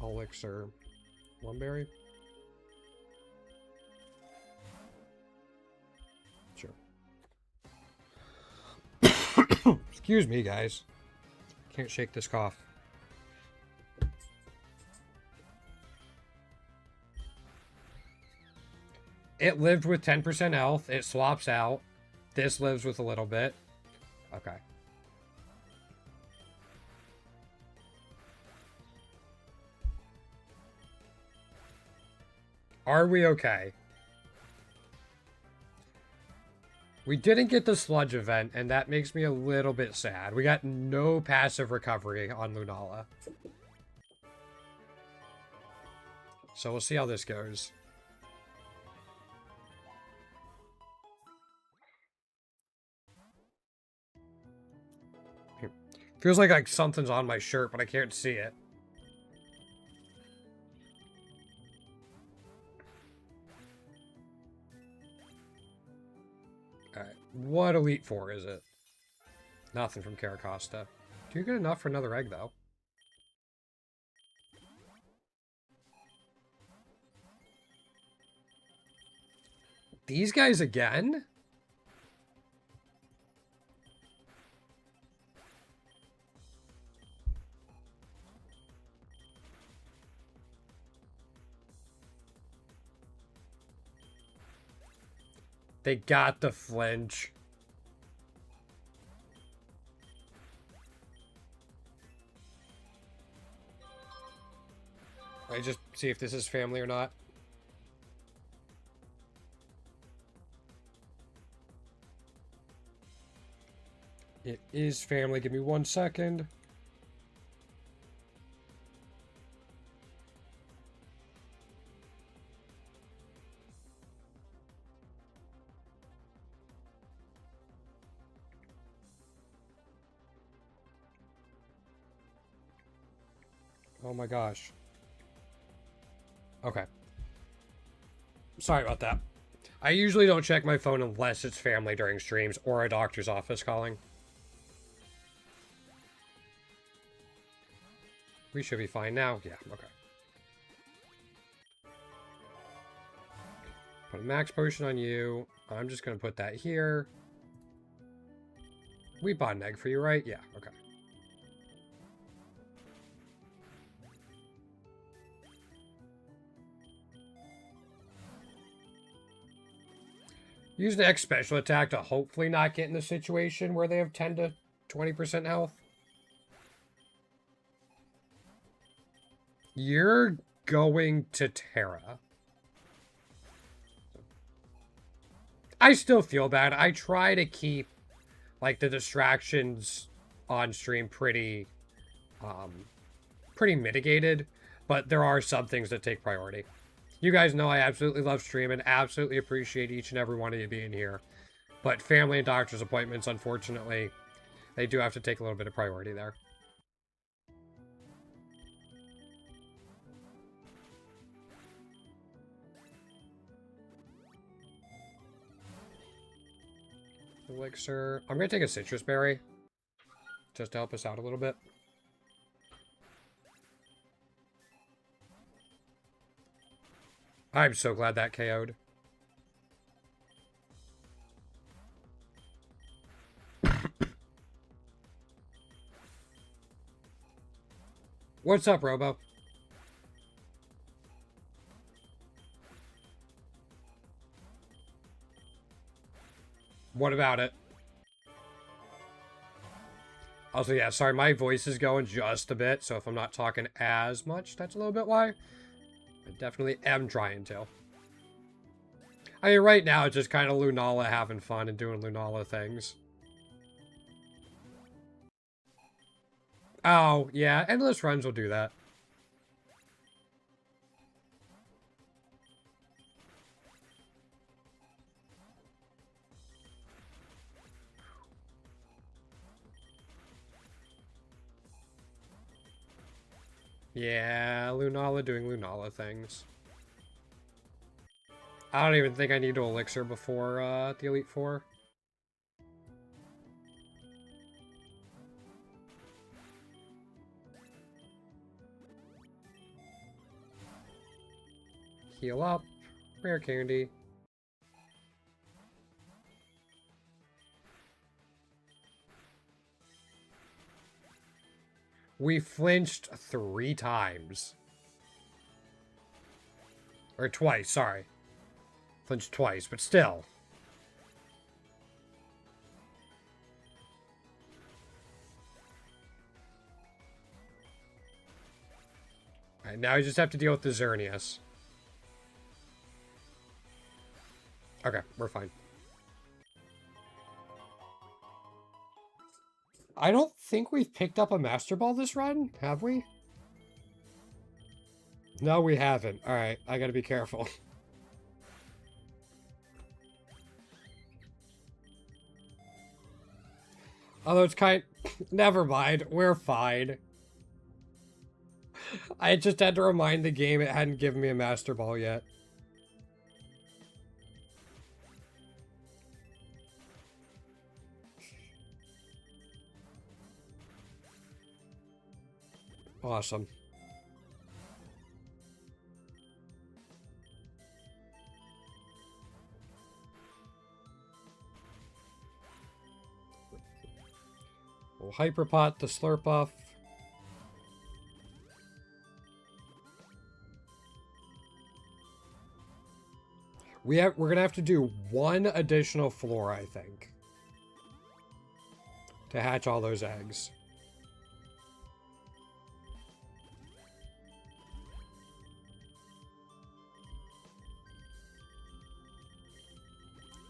Elixir, Lumberry. Sure. Excuse me, guys. Can't shake this cough. It lived with 10% health. It swaps out. This lives with a little bit. Okay. Are we okay? We didn't get the Sludge event, and that makes me a little bit sad. We got no passive recovery on Lunala. So we'll see how this goes. Feels like something's on my shirt, but I can't see it. Alright, what Elite Four is it? Nothing from Caracosta. Do you get enough for another egg, though? These guys again? They got the flinch. I just see if this is family or not. It is family. Give me 1 second. Oh my gosh. Okay. Sorry about that. I usually don't check my phone unless it's family during streams or a doctor's office calling. We should be fine now. Yeah, okay. Put a max potion on you. I'm just going to put that here. We bought an egg for you, right? Yeah, okay. Use an X special attack to hopefully not get in the situation where they have 10 to 20% health. You're going to Terra. I still feel bad. I try to keep, like, the distractions on stream pretty mitigated, but there are some things that take priority. You guys know I absolutely love streaming, absolutely appreciate each and every one of you being here. But family and doctor's appointments, unfortunately, they do have to take a little bit of priority there. elixir. I'm gonna take a citrus berry. Just to help us out a little bit. I'm so glad that KO'd. What's up, Robo? What about it? Also, yeah, sorry, my voice is going just a bit, so if I'm not talking as much, that's a little bit why. I definitely am trying to. I mean, right now, it's just kind of Lunala having fun and doing Lunala things. Oh, yeah, endless runs will do that. Yeah, Lunala doing Lunala things. I don't even think I need to elixir before the Elite Four. Heal up. Rare candy. We flinched 3 times. Or twice, sorry. Flinched twice, but still. Alright, now we just have to deal with the Xerneas. Okay, we're fine. I don't think we've picked up a Master Ball this run, have we? No, we haven't. Alright, I gotta be careful. Although it's kind... Never mind, we're fine. I just had to remind the game it hadn't given me a Master Ball yet. Awesome. We'll Hyperpot the Slurpuff. We're gonna have to do 1 additional floor, I think, to hatch all those eggs.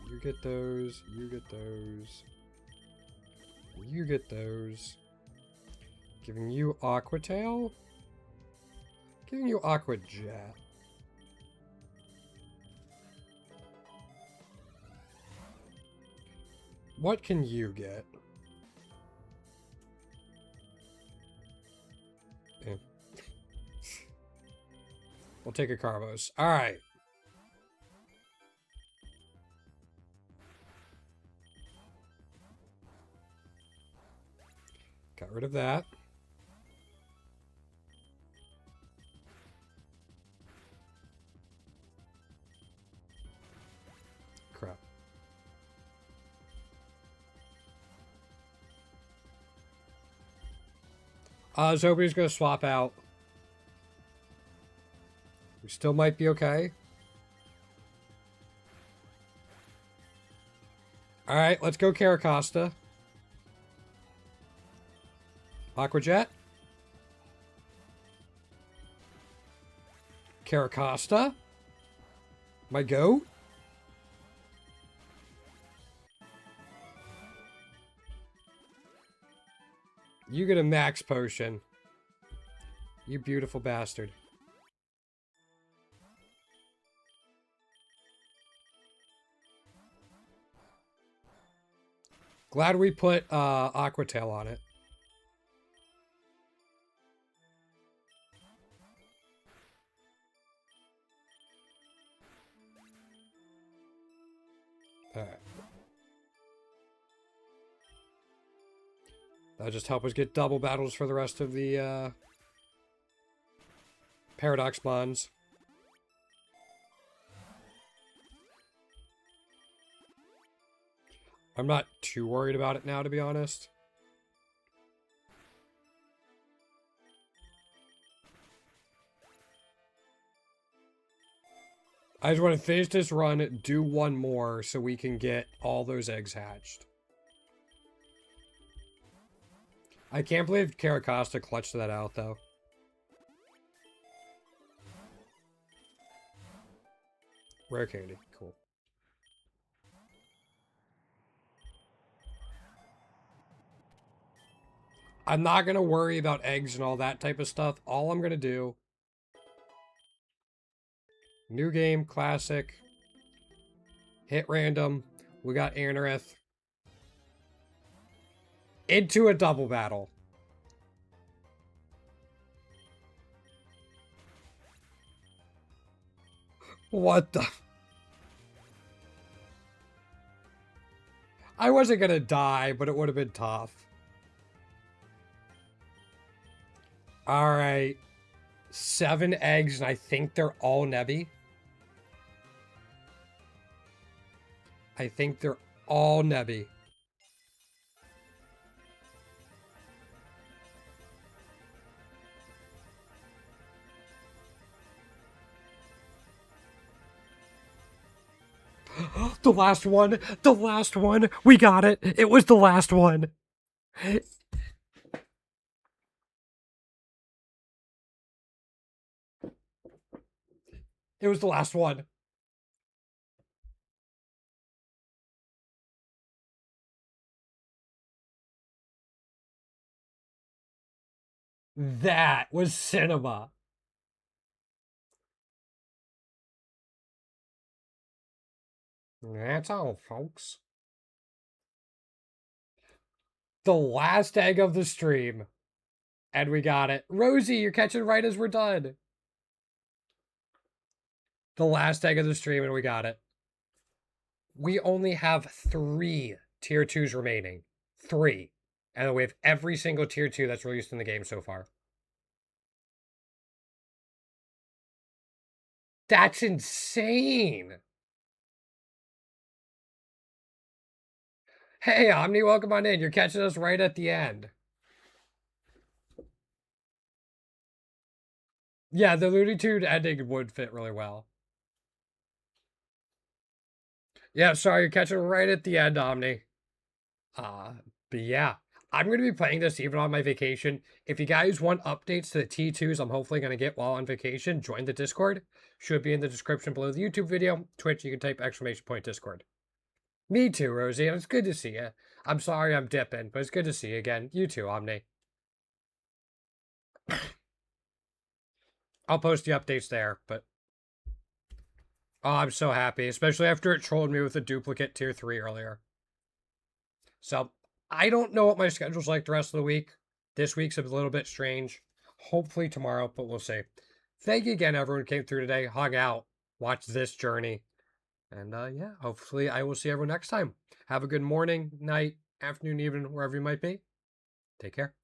You get those, you get those, you get those. Giving you Aqua Tail. Giving you Aqua Jet. What can you get? Yeah. We'll take a Carbos. Alright. Got rid of that. Crap. Zobi's gonna swap out. We still might be okay. Alright, let's go Caracosta. Aqua Jet. Caracosta. My goat. You get a max potion. You beautiful bastard. Glad we put Aqua Tail on it. Alright. That'll just help us get double battles for the rest of the Paradox Mons. I'm not too worried about it now, to be honest. I just want to finish this run, do one more, so we can get all those eggs hatched. I can't believe Caracosta clutched that out, though. Rare candy. Cool. I'm not going to worry about eggs and all that type of stuff. All I'm going to do... New game, classic. Hit random. We got Anorith. Into a double battle. What the... I wasn't gonna die, but it would have been tough. Alright. 7 eggs, and I think they're all Nebby. I think they're all Nebby. The last one! The last one! We got it! It was the last one! It was the last one. That was cinema. That's all, folks. The last egg of the stream. And we got it. Rosie, you're catching right as we're done. The last egg of the stream, and we got it. We only have 3 tier 2s remaining. 3. And we have every single tier 2 that's released in the game so far. That's insane! Hey, Omni, welcome on in. You're catching us right at the end. Yeah, the Looney Tune ending would fit really well. Yeah, sorry, you're catching right at the end, Omni. But yeah, I'm going to be playing this even on my vacation. If you guys want updates to the T2s I'm hopefully going to get while on vacation, join the Discord. Should be in the description below the YouTube video. Twitch, you can type !Discord. Me too, Rosie, and it's good to see you. I'm sorry I'm dipping, but it's good to see you again. You too, Omni. I'll post the updates there, but... Oh, I'm so happy, especially after it trolled me with a duplicate tier 3 earlier. So, I don't know what my schedule's like the rest of the week. This week's a little bit strange. Hopefully tomorrow, but we'll see. Thank you again, everyone who came through today. Hung out. Watch this journey. And, yeah, hopefully I will see everyone next time. Have a good morning, night, afternoon, evening, wherever you might be. Take care.